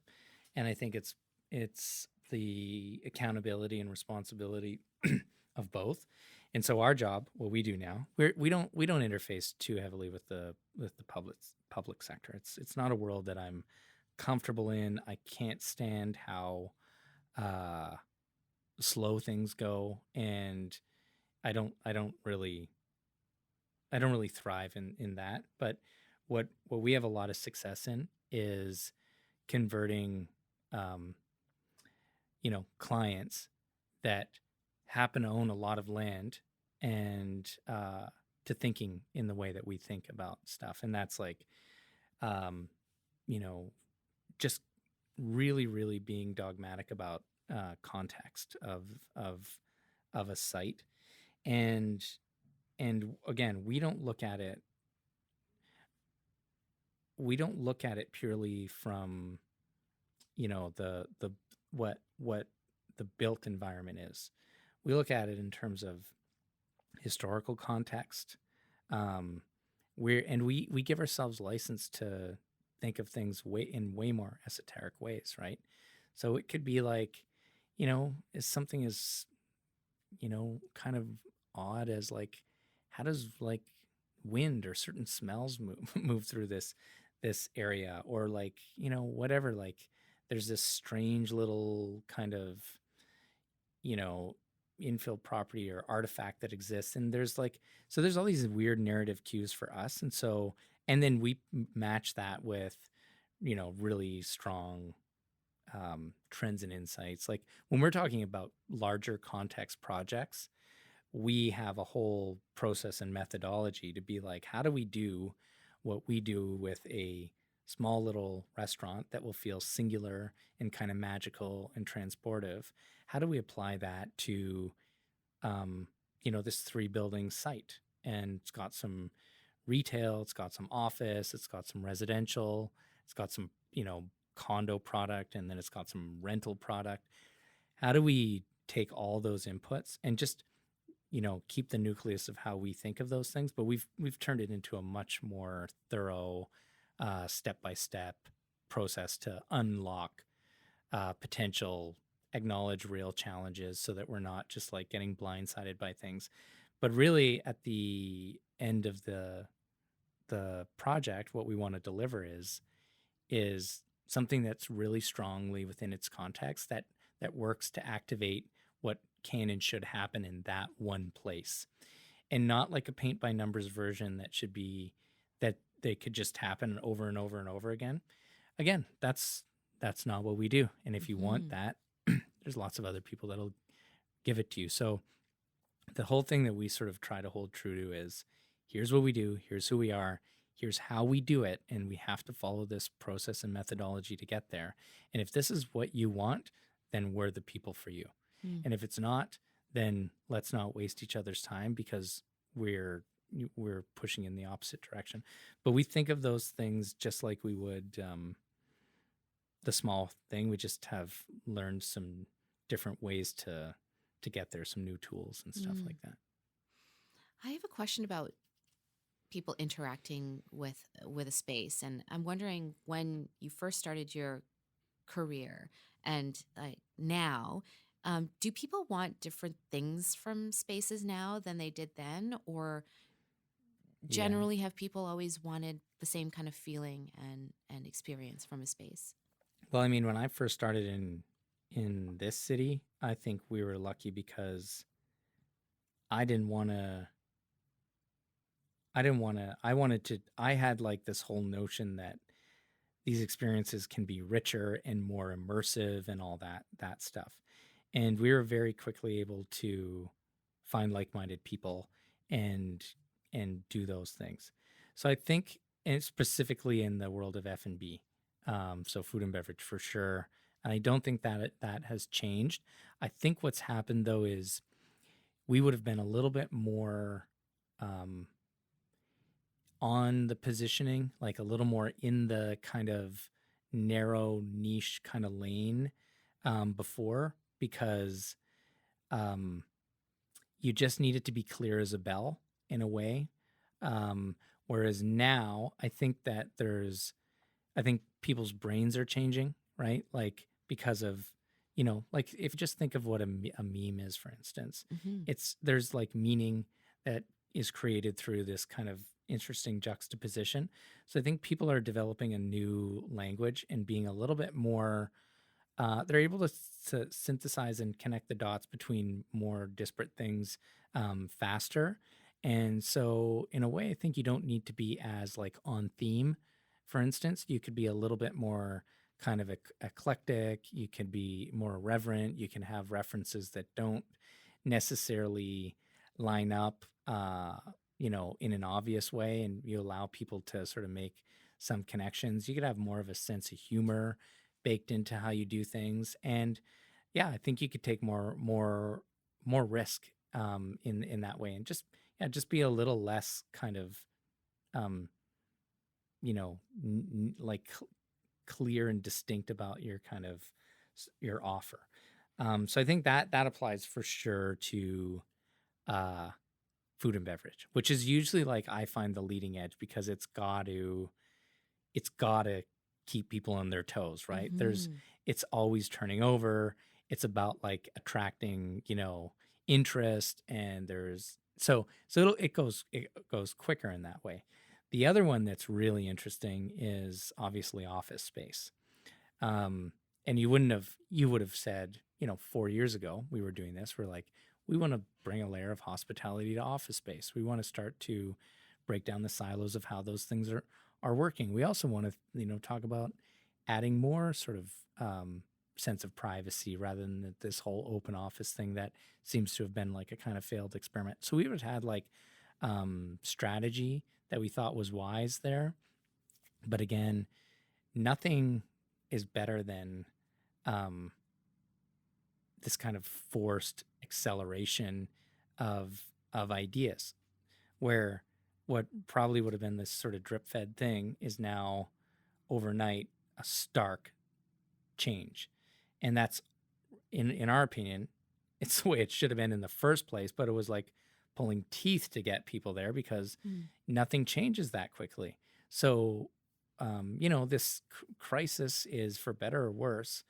and I think it's the accountability and responsibility of both. And so our job, what we do now, we don't interface too heavily with the public sector. It's not a world that I'm comfortable in. I can't stand how slow things go, and I don't really thrive in that. But what we have a lot of success in is converting clients that happen to own a lot of land and to thinking in the way that we think about stuff. And that's like you know just really, really being dogmatic about context of a site. And again, we don't look at it purely from the what the built environment is. We look at it in terms of historical context. We give ourselves license to think of things in way more esoteric ways, right? So it could be like, is something as kind of odd as like, how does like wind or certain smells move through this area, or like whatever, like there's this strange little kind of infill property or artifact that exists, and there's all these weird narrative cues for us. And then we match that with really strong trends and insights. Like when we're talking about larger context projects, we have a whole process and methodology to be like, how do we do what we do with a small little restaurant that will feel singular and kind of magical and transportive? How do we apply that to this 3-building site? And it's got some retail, it's got some office, it's got some residential, it's got some condo product, and then it's got some rental product. How do we take all those inputs and just keep the nucleus of how we think of those things, but we've turned it into a much more thorough step-by-step process to unlock potential, acknowledge real challenges, so that we're not just like getting blindsided by things. But really at the end of the project, what we want to deliver is something that's really strongly within its context, that works to activate what can and should happen in that one place, and not like a paint by numbers version that should be that they could just happen over and over and over again. Again, that's not what we do. And if you want that, there's lots of other people that'll give it to you. So the whole thing that we sort of try to hold true to is, here's what we do, here's who we are, here's how we do it, and we have to follow this process and methodology to get there. And if this is what you want, then we're the people for you. And if it's not, then let's not waste each other's time, because we're pushing in the opposite direction. But we think of those things just like we would the small thing. We just have learned some different ways to get there, some new tools and stuff like that. I have a question about people interacting with a space, and I'm wondering, when you first started your career and now, do people want different things from spaces now than they did then, or generally have people always wanted the same kind of feeling and experience from a space? Well, I mean, when I first started in this city, I think we were lucky because I didn't want I didn't want to. I had like this whole notion that these experiences can be richer and more immersive and all that stuff. And we were very quickly able to find like-minded people and do those things. So I think, and specifically in the world of F&B, so food and beverage for sure. And I don't think that has changed. I think what's happened though is we would have been a little bit more um, on the positioning, like a little more in the kind of narrow niche kind of lane before, because um, you just needed to be clear as a bell in a way. Um, Whereas now, I think people's brains are changing, right? Like because of, like if you just think of what a meme is, for instance, Hmm. there's like meaning that is created through this kind of interesting juxtaposition. So I think people are developing a new language and being a little bit more, they're able to synthesize and connect the dots between more disparate things faster. And so, in a way, I think you don't need to be as like on theme. For instance, you could be a little bit more kind of eclectic. You can be more reverent. You can have references that don't necessarily line up, in an obvious way, and you allow people to sort of make some connections. You could have more of a sense of humor baked into how you do things, and yeah, I think you could take more risk in that way, and just be a little less kind of um, like clear and distinct about your kind of your offer. So I think that applies for sure to uh, food and beverage, which is usually like I find the leading edge because it's got to keep people on their toes, right? Hmm. It's always turning over. It's about like attracting, interest, and it goes quicker in that way. The other one that's really interesting is obviously office space. Um, and you would have said, 4 years ago we were doing this. We're like, we want to bring a layer of hospitality to office space. We want to start to break down the silos of how those things are working. We also want to, talk about adding more sort of sense of privacy rather than this whole open office thing that seems to have been like a kind of failed experiment. So we would have had like strategy that we thought was wise there. But again, nothing is better than um, this kind of forced acceleration of ideas, where what probably would have been this sort of drip fed thing is now overnight a stark change. And that's in our opinion, it's the way it should have been in the first place, but it was like pulling teeth to get people there because nothing changes that quickly. So this crisis is, for better or worse,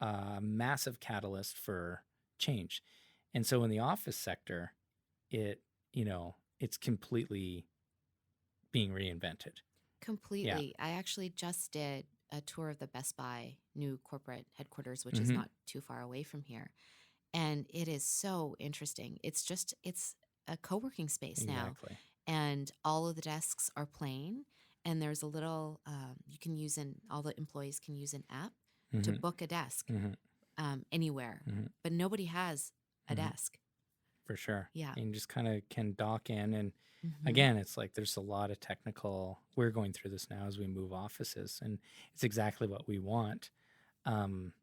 a massive catalyst for change. And so in the office sector, it it's completely being reinvented. Yeah. Completely. I actually just did a tour of the Best Buy new corporate headquarters, which is Hmm. not too far away from here. And it is so interesting. It's a co-working space now, Exactly. and all of the desks are plain. And there's a little you can use an all the employees can use an app to Hmm. book a desk Hmm. anywhere, Hmm. but nobody has a Hmm. desk. For sure. Yeah. And you just kind of can dock in. And Hmm. again, it's like there's a lot of technical, we're going through this now as we move offices, and it's exactly what we want. Um,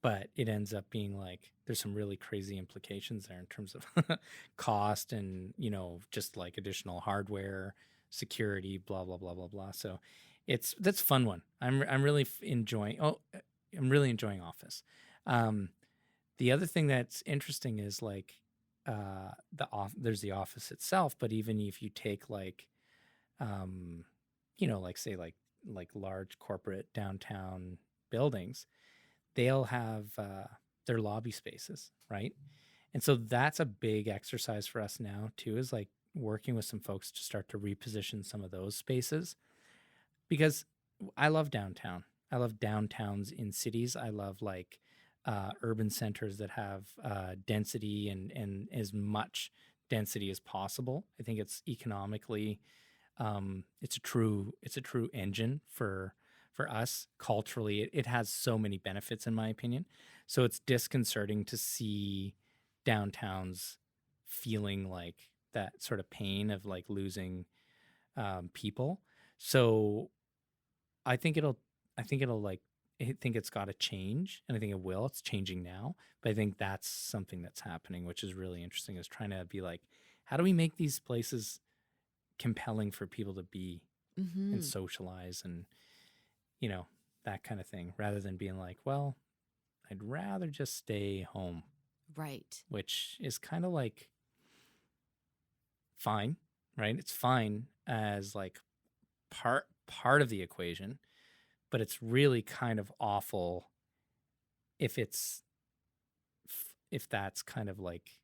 but it ends up being like there's some really crazy implications there in terms of cost and, just like additional hardware, security, blah, blah, blah, blah, blah. So that's a fun one. I'm really enjoying, I'm really enjoying Office. Um, the other thing that's interesting is like there's the office itself, but even if you take like um, like say like large corporate downtown buildings, they'll have their lobby spaces, right? And so that's a big exercise for us now too, is like working with some folks to start to reposition some of those spaces, because I love downtown. I love downtowns in cities. I love like urban centers that have density and as much density as possible. I think it's economically, it's a true engine for us culturally. It has so many benefits, in my opinion. So it's disconcerting to see downtowns feeling like that sort of pain of like losing people. So I think it'll like, I think it's got to change, and I think it will. It's changing now, but I think that's something that's happening, which is really interesting, is trying to be like, how do we make these places compelling for people to be Mm-hmm. and socialize and, you know, that kind of thing, rather than being like, well, I'd rather just stay home, Right. which is kind of like fine, right? It's fine as like part of the equation, but it's really kind of awful if if that's kind of like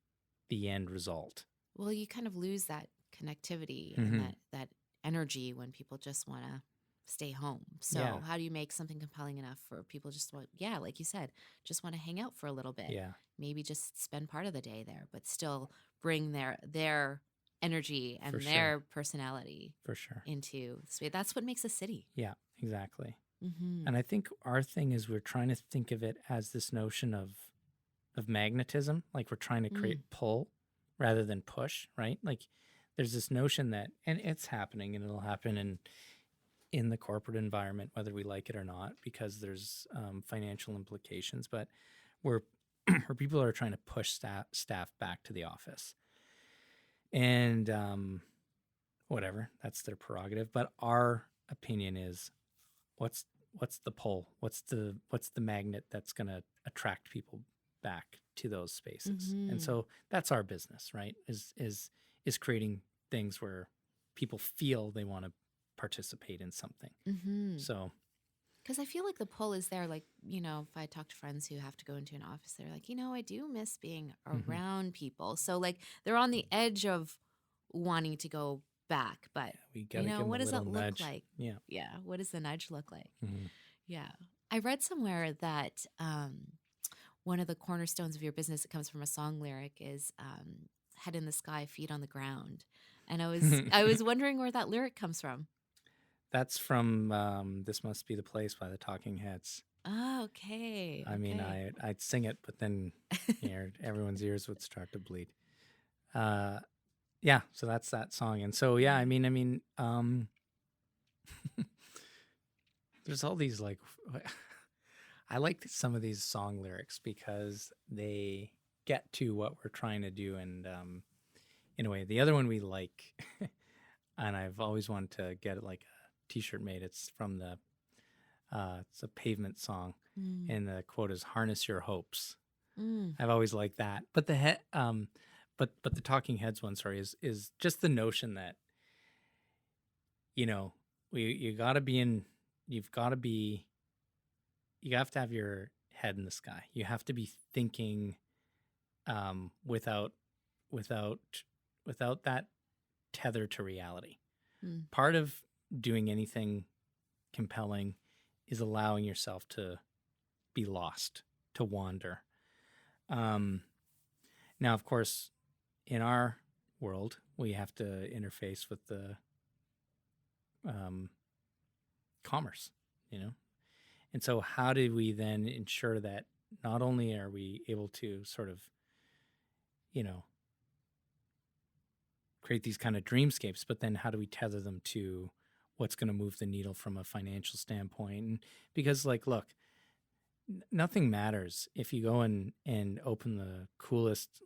the end result. Well, you kind of lose that connectivity and Mm-hmm. that energy when people just want to stay home. So, Yeah. how do you make something compelling enough for people just want, yeah, like you said, just want to hang out for a little bit. Yeah, Maybe just spend part of the day there, but still bring their energy for and sure. their personality For sure. into the space. That's what makes a city. Yeah, exactly. Mm-hmm. And I think our thing is we're trying to think of it as this notion of magnetism, like we're trying to create pull rather than push, right? Like there's this notion that, and it's happening, and it'll happen in the corporate environment, whether we like it or not, because there's financial implications, but where where people are trying to push staff back to the office, and whatever, that's their prerogative. But our opinion is, what's the pull? What's the magnet that's going to attract people back to those spaces? Mm-hmm. And so that's our business, right? Is creating things where people feel they want to participate in something. Mm-hmm. So, because I feel like the pull is there. Like, if I talk to friends who have to go into an office, they're like, I do miss being around people. So, like, they're on the edge of wanting to go back. But, we got to give them what a does little it look nudge. like? Yeah. Yeah. What does the nudge look like? Mm-hmm. Yeah. I read somewhere that one of the cornerstones of your business, it comes from a song lyric, is head in the sky, feet on the ground. And I was wondering where that lyric comes from. That's from This Must Be the Place by the Talking Heads. Oh, okay. I mean, I'd sing it, but then everyone's ears would start to bleed. Yeah, so that's that song. And so, yeah, I mean, there's all these like, I like some of these song lyrics because they get to what we're trying to do. And in a way, the other one we like, and I've always wanted to get like a t-shirt made. It's from it's a Pavement song. And the quote is, "Harness your hopes." I've always liked that. But but the Talking Heads one, sorry, is just the notion that, you got to be in, you have to have your head in the sky. You have to be thinking without that tether to reality. Part of doing anything compelling is allowing yourself to be lost, to wander. Now, of course, in our world, we have to interface with the commerce, And so how do we then ensure that not only are we able to sort of, create these kind of dreamscapes, but then how do we tether them to what's going to move the needle from a financial standpoint? And because, like, look, nothing matters if you go and open the coolest,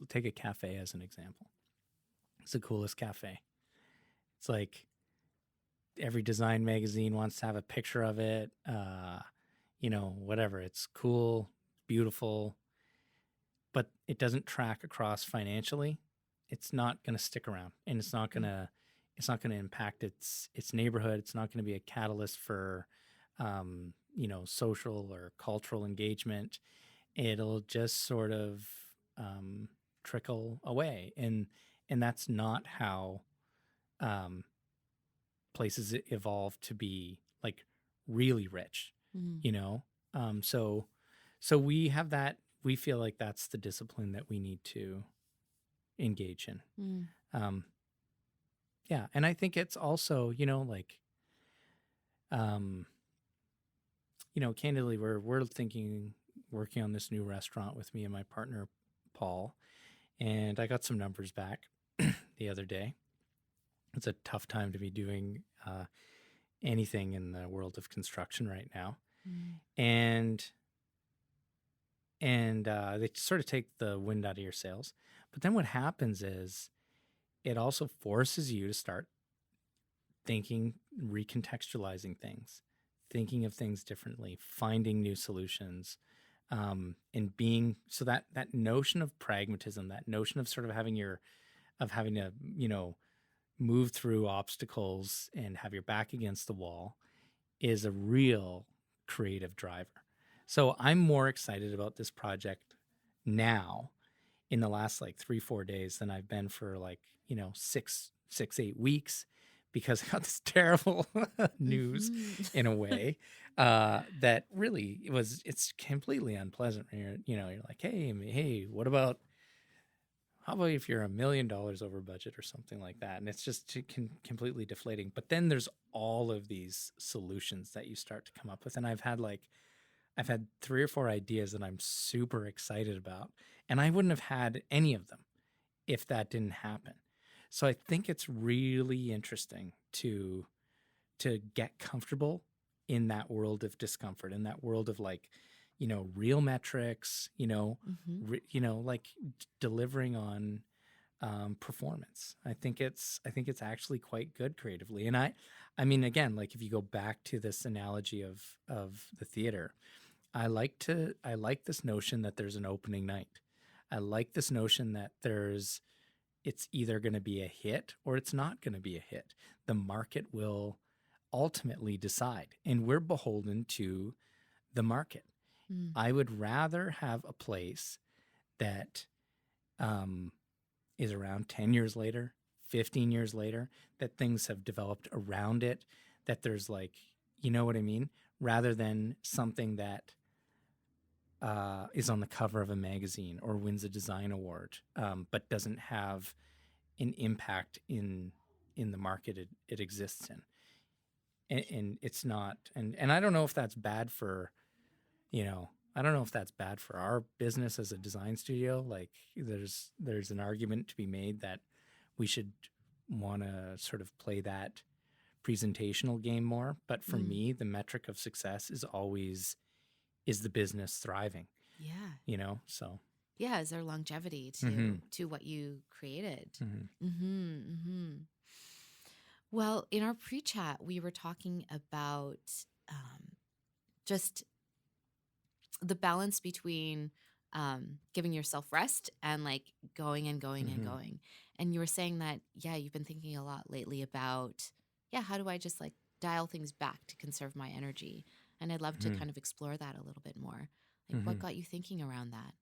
take a cafe as an example. It's the coolest cafe. It's like every design magazine wants to have a picture of it. Whatever. It's cool, beautiful, but it doesn't track across financially. It's not going to stick around, and it's not going to impact its neighborhood. It's not going to be a catalyst for, social or cultural engagement. It'll just sort of trickle away, and that's not how places evolve to be like really rich. So we have that. We feel like that's the discipline that we need to engage in. Mm. Yeah. And I think it's also, like, candidly, we're working on this new restaurant with me and my partner, Paul, and I got some numbers back the other day. It's a tough time to be doing anything in the world of construction right now. Mm. And they sort of take the wind out of your sails. But then what happens is it also forces you to start thinking, recontextualizing things, thinking of things differently, finding new solutions, and being so that notion of pragmatism, that notion of sort of having to, move through obstacles and have your back against the wall is a real creative driver. So I'm more excited about this project now in the last like 3-4 days than I've been for like, 6-8 weeks, because I got this terrible news Mhm. in a way that really it's completely unpleasant. You're like, hey, how about if you're $1 million over budget or something like that? And it's just completely deflating. But then there's all of these solutions that you start to come up with. And I've had 3 or 4 ideas that I'm super excited about. And I wouldn't have had any of them if that didn't happen. So I think it's really interesting to get comfortable in that world of discomfort, in that world of like, real metrics, Mhm. like delivering on performance. I think it's actually quite good creatively. And I mean, again, like if you go back to this analogy of the theater, I like this notion that there's an opening night. I like this notion that it's either going to be a hit or it's not going to be a hit. The market will ultimately decide, and we're beholden to the market. Mm. I would rather have a place that is around 10 years later, 15 years later, that things have developed around it, that there's like, you know what I mean? Rather than something that is on the cover of a magazine or wins a design award, but doesn't have an impact in the market it exists in. And it's not, and I don't know if that's bad for, I don't know if that's bad for our business as a design studio. Like there's an argument to be made that we should want to sort of play that presentational game more. But for Mm. me, the metric of success is the business thriving, Yeah. so. Yeah. Is there longevity Mhm. to what you created? Mhm. Mm-hmm. Mm-hmm. Well, in our pre-chat, we were talking about just the balance between giving yourself rest and like going and going and Mhm. going. And you were saying that, yeah, you've been thinking a lot lately about, yeah, how do I just like dial things back to conserve my energy? And I'd love to Mhm. kind of explore that a little bit more. Like, what Mhm. got you thinking around that?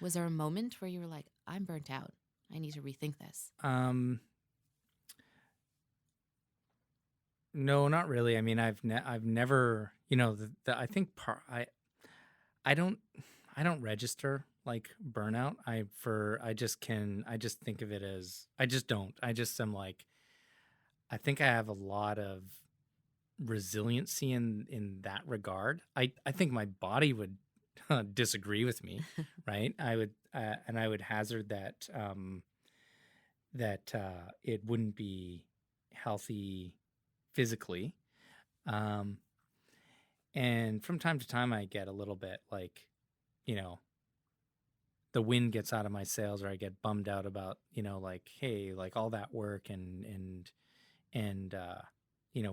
Was there a moment where you were like, I'm burnt out. I need to rethink this? No, not really. I mean, I've never, I think I don't I don't register like burnout. I just think of it as I just don't. I just am like I think I have a lot of resiliency in that regard. I think my body would disagree with me, right? I would hazard that it wouldn't be healthy physically. Um, and from time to time, I get a little bit like, you know, the wind gets out of my sails, or I get bummed out about, like, hey, like all that work and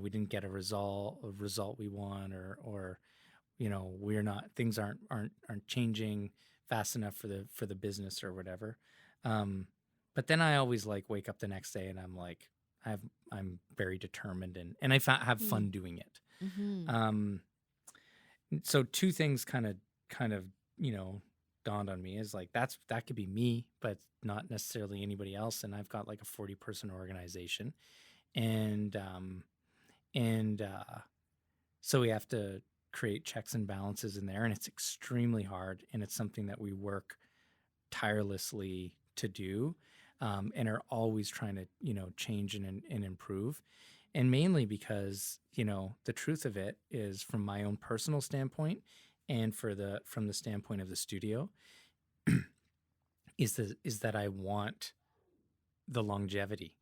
we didn't get a result we want, or we're not, things aren't changing fast enough for the business or whatever. But then I always like wake up the next day and I'm like, I'm very determined, and have Mm. fun doing it. Mm-hmm. Um, so two things kind of dawned on me is like that could be me, but not necessarily anybody else. And I've got like a 40-person organization, and so we have to create checks and balances in there, and it's extremely hard, and it's something that we work tirelessly to do. and are always trying to, change and improve. And mainly because, the truth of it is, from my own personal standpoint and from the standpoint of the studio, is that I want the longevity,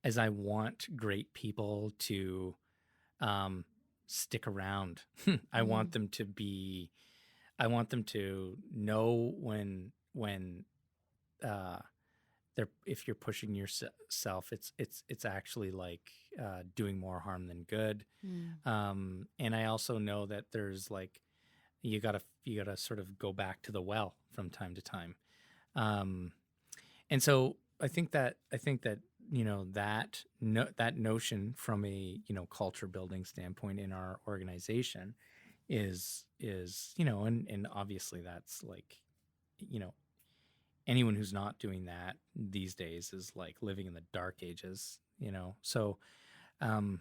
as I want great people to stick around. I want them to be, I want them to know when they're, if you're pushing yourself, it's actually like doing more harm than good. And I also know that there's like, you gotta sort of go back to the well from time to time. And so I think that that notion from a culture building standpoint in our organization is and obviously that's like, anyone who's not doing that these days is like living in the dark ages. So and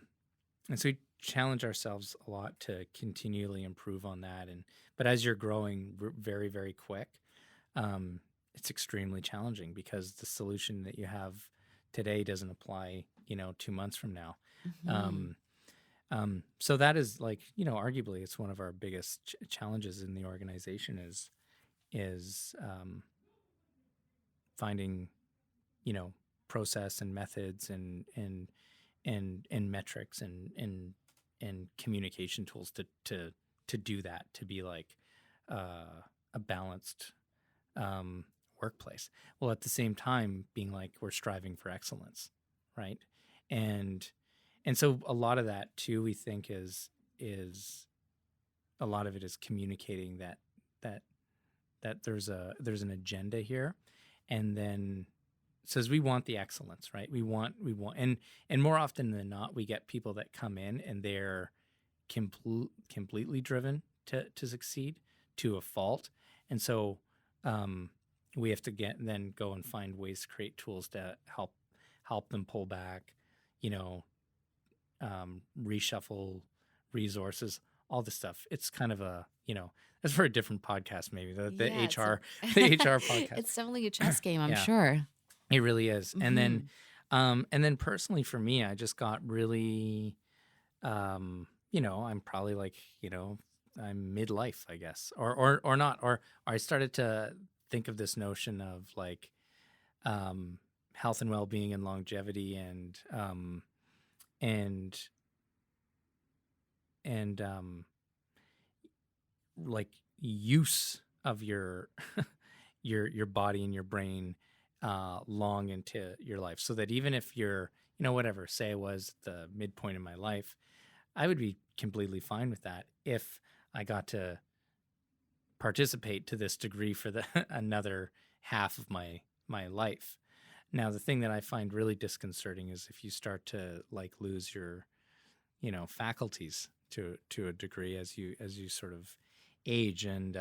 so we challenge ourselves a lot to continually improve on that. But as you're growing very, very quick, it's extremely challenging, because the solution that you have today doesn't apply, 2 months from now. So that is like, arguably it's one of our biggest challenges in the organization is finding, process and methods and metrics and communication tools to do that, to be like a balanced workplace, while at the same time being like, we're striving for excellence, right? And so a lot of that too, we think is a lot of it is communicating that there's an agenda here, and then says we want the excellence, right? We want, and more often than not, we get people that come in and they're completely driven to succeed to a fault, and so we have to go and find ways to create tools to help them pull back, reshuffle resources, all this stuff. It's kind of a, that's for a different podcast, maybe the HR podcast. It's definitely a chess game, I'm Yeah. sure. It really is. And then personally for me, I just got really, I'm probably like, I'm midlife, I guess, or not, or I started to think of this notion of like health and well-being and longevity and like use of your your body and your brain long into your life, so that even if you're, whatever, say I was the midpoint in my life, I would be completely fine with that if I got to participate to this degree for the another half of my life. Now, the thing that I find really disconcerting is if you start to like lose your, faculties to a degree as you sort of age, and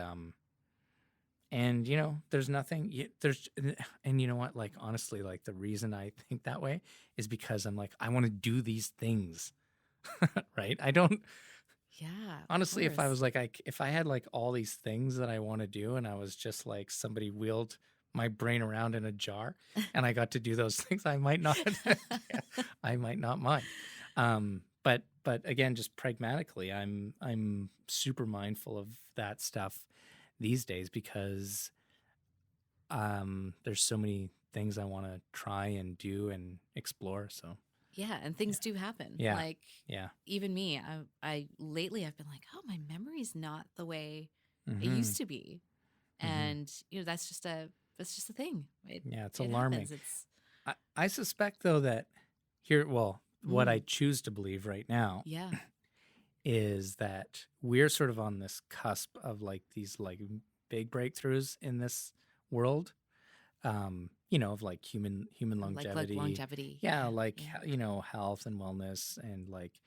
there's nothing, and you know what, like, honestly, like the reason I think that way is because I'm like, I want to do these things, right? I don't, Yeah. honestly, if I was like, if I had like all these things that I want to do, and I was just like somebody wheeled my brain around in a jar and I got to do those things, I might not, I might not mind. But again, just pragmatically, I'm super mindful of that stuff these days, because there's so many things I want to try and do and explore. So Yeah, and things do happen. Yeah. Like, yeah. even me, I lately I've been like, oh, my memory's not the way it Mhm. used to be, Mhm. and that's just a thing. Yeah, it's It alarming. happens. It's I suspect though that what I choose to believe right now yeah, is that we're sort of on this cusp of like these like big breakthroughs in this world, of like human longevity. like longevity. Yeah, like yeah. health and wellness, and like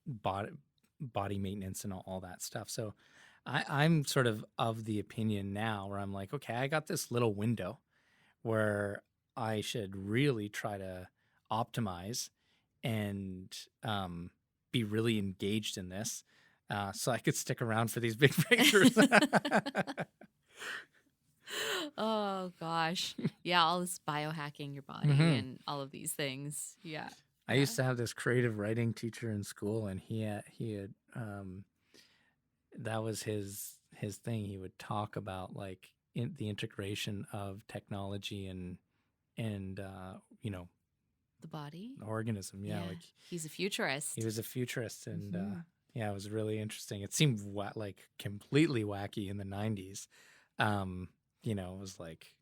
body maintenance and all that stuff. So I'm sort of the opinion now where I'm like, okay, I got this little window where I should really try to optimize and be really engaged in this, so I could stick around for these big breakthroughs. Oh gosh. Yeah, all this biohacking your body Hmm. and all of these things. Yeah. I Yeah. used to have this creative writing teacher in school, and he had that was his thing. He would talk about like the integration of technology and The body. the organism. Yeah, Yeah. like He's a he futurist. was a futurist, and Hmm. yeah, it was really interesting. It seemed like completely wacky in the '90s. Um, it was like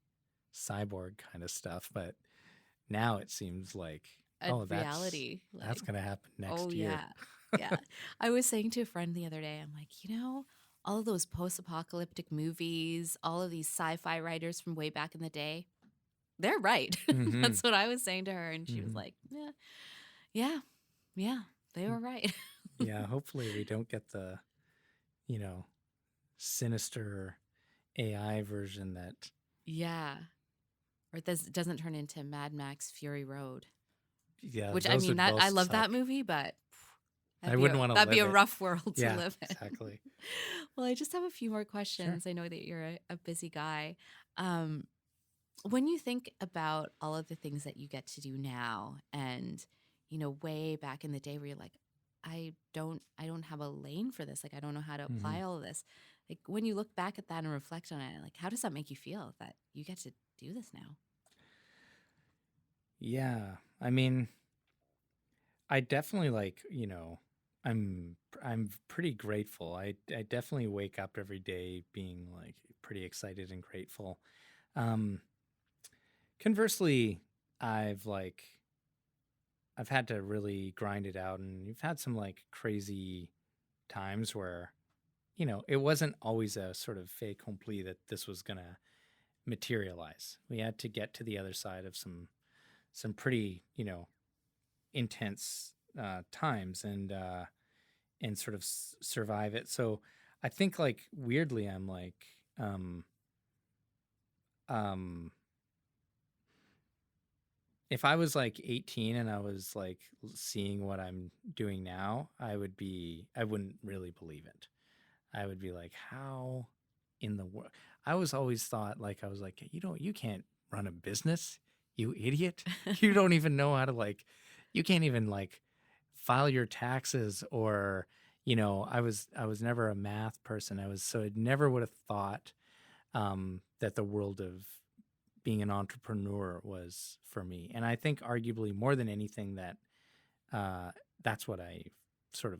cyborg kind of stuff, but now it seems like, A oh, reality. that's Like, gonna happen oh next year. yeah. Yeah. I was saying to a friend the other day, I'm like, all of those post-apocalyptic movies, all of these sci-fi writers from way back in the day, they're right. Hmm. That's what I was saying to her. And she was Hmm. like, yeah, yeah, yeah, they were right. Yeah, hopefully we don't get the, you know, sinister AI version that, Yeah. Or this doesn't turn into Mad Max Fury Road, yeah, which I those mean would that both I love suck. that movie, but I wouldn't want to that'd be live a it. rough world to Yeah, live in. exactly. Well, I just have a few more Sure. questions. I know that you're a busy guy. Um, when you think about all of the things that you get to do now and way back in the day where you're like, I don't have a lane for this, like I don't know how to Hmm. apply all of this, like when you look back at that and reflect on it, like how does that make you feel that you get to do this now? Yeah, I mean, I definitely like, I'm pretty grateful. I definitely wake up every day being like pretty excited and grateful. Um, Conversely, I've like I've had to really grind it out, and you've had some like crazy times where, it wasn't always a sort of fait accompli that this was going to materialize. We had to get to the other side of some pretty, intense times, and sort of survive it. So I think like weirdly I'm like um um if I was like 18 and I was like seeing what I'm doing now, I wouldn't really believe it. I would be like, how in the world? I was always thought like, I was like, you can't run a business, you idiot. You don't even know how to like, you can't even like file your taxes, or, I was never a math person. So I never would have thought that the world of being an entrepreneur was for me. And I think arguably more than anything that uh, that's what I sort of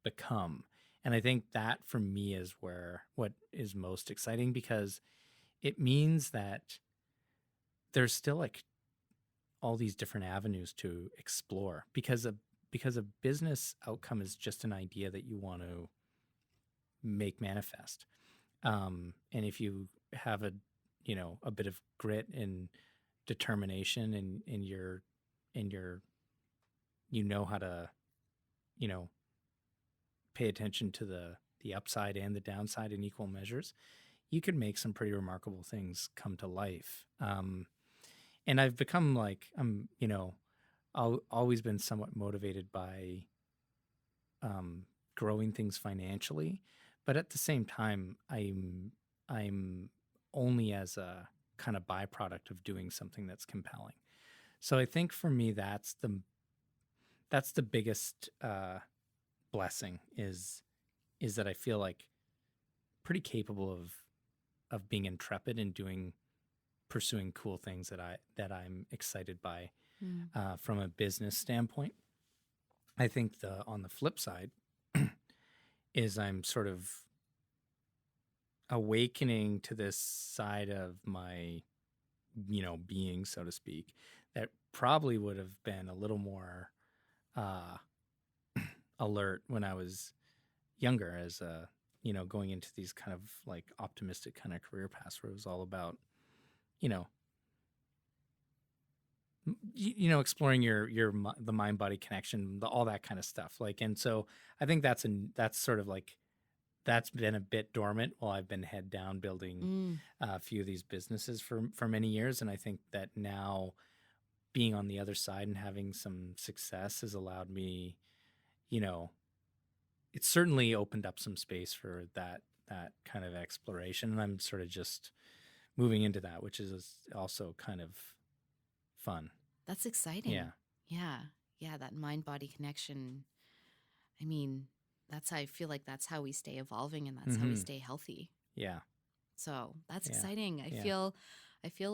become. And I think that for me is what is most exciting, because it means that there's still like all these different avenues to explore, because a business outcome is just an idea that you want to make manifest. And if you have a bit of grit and determination, and how to, you know, pay attention to the upside and the downside in equal measures, you could make some pretty remarkable things come to life. And I've become like always been somewhat motivated by growing things financially, but at the same time, I'm only as a kind of byproduct of doing something that's compelling. So I think for me, that's the biggest blessing, is that I feel like pretty capable of being intrepid and pursuing cool things that I'm excited by Mm. from a business standpoint. I think the on the flip side is I'm sort of awakening to this side of my being, so to speak, that probably would have been a little more uh, alert when I was younger, as going into these kind of like optimistic kind of career paths where it was all about you know exploring the mind body connection, all that kind of stuff, like. And so I think that's sort of like that's been a bit dormant while I've been head down building Mm. a few of these businesses for many years. And I think that now, being on the other side and having some success, has allowed me, you know it's certainly opened up some space for that kind of exploration. And I'm sort of just moving into that, which is also kind of fun. That's exciting. Yeah. Yeah. Yeah. That mind body connection. I mean, I feel like that's how we stay evolving and that's how we stay healthy. Yeah. So that's Yeah. exciting. I Yeah. feel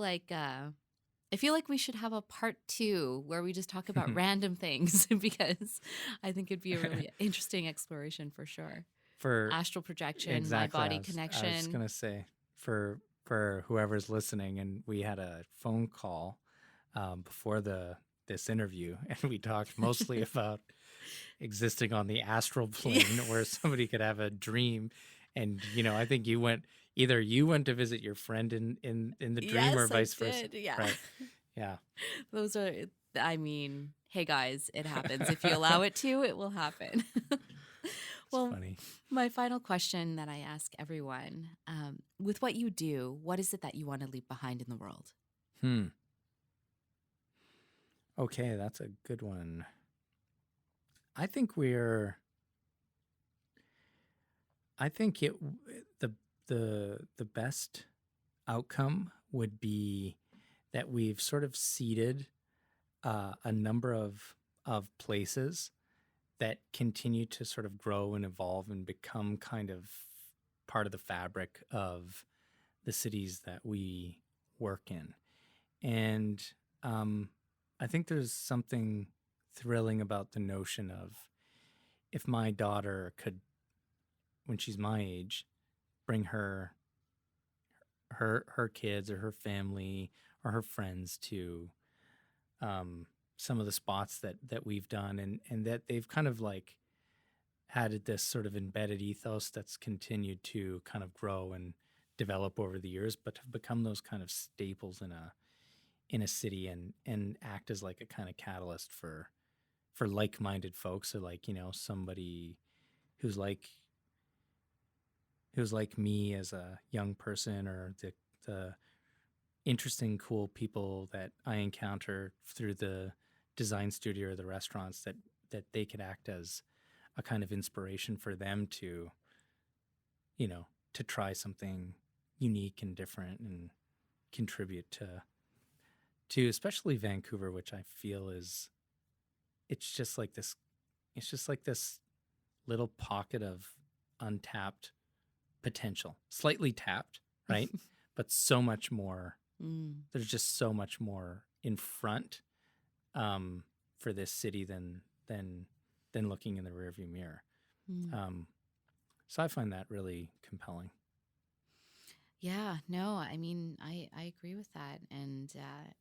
like we should have a part 2 where we just talk about random things because I think it'd be a really interesting exploration for sure. For Astral projection, exactly, mind body I was connection. gonna say for whoever's listening, and we had a phone call before this interview, and we talked mostly about existing on the astral plane, where somebody could have a dream, and I think you went to visit your friend in the dream, or Yes, vice I versa. did. Yeah. Right. Yeah. Those are, I mean, hey guys, it happens. If you allow it to, it will happen. Well, Funny. my final question that I ask everyone, with what you do, what is it that you want to leave behind in the world? Okay, that's a good one. I think the best outcome would be that we've sort of seeded a number of places that continue to sort of grow and evolve and become kind of part of the fabric of the cities that we work in. And I think there's something thrilling about the notion of, if my daughter could, when she's my age, bring her kids or her family or her friends to some of the spots that we've done, and that they've kind of like had this sort of embedded ethos that's continued to kind of grow and develop over the years, but have become those kind of staples in a city, and act as like a kind of catalyst for like-minded folks, or like, somebody who's like me as a young person, or the interesting, cool people that I encounter through the design studio or the restaurants, that they could act as a kind of inspiration for them to try something unique and different, and contribute to especially Vancouver, which I feel it's just like this little pocket of untapped potential, slightly tapped, right? But so much more. There's just so much more in front for this city than looking in the rearview mirror. So I find that really compelling. Yeah, no, I mean, I agree with that. And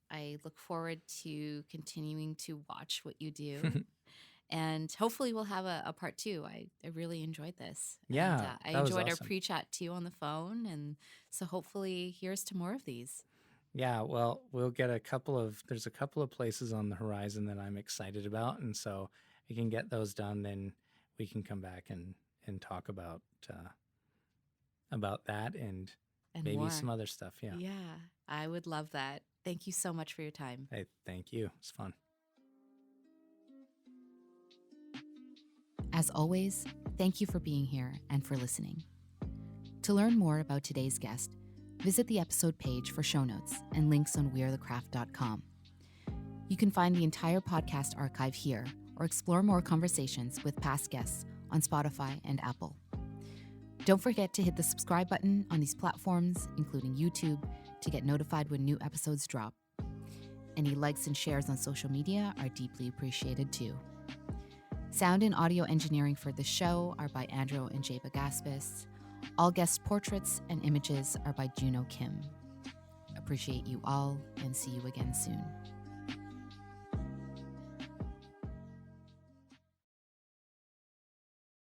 I look forward to continuing to watch what you do. And hopefully we'll have a part 2. I really enjoyed this. Yeah, And, I that was enjoyed awesome. our pre-chat too on the phone. And so hopefully here's to more of these. Yeah, well, we'll get there's a couple of places on the horizon that I'm excited about. And so we can get those done, then we can come back and talk about that, and maybe more. some other stuff. Yeah. Yeah, I would love that. Thank you so much for your time. Hey, thank you. It's fun. As always, thank you for being here and for listening. To learn more about today's guest, visit the episode page for show notes and links on wearethecraft.com. You can find the entire podcast archive here, or explore more conversations with past guests on Spotify and Apple. Don't forget to hit the subscribe button on these platforms, including YouTube, to get notified when new episodes drop. Any likes and shares on social media are deeply appreciated too. Sound and audio engineering for this show are by Andrew and Jaybird. All guest portraits and images are by Juno Kim. Appreciate you all, and see you again soon.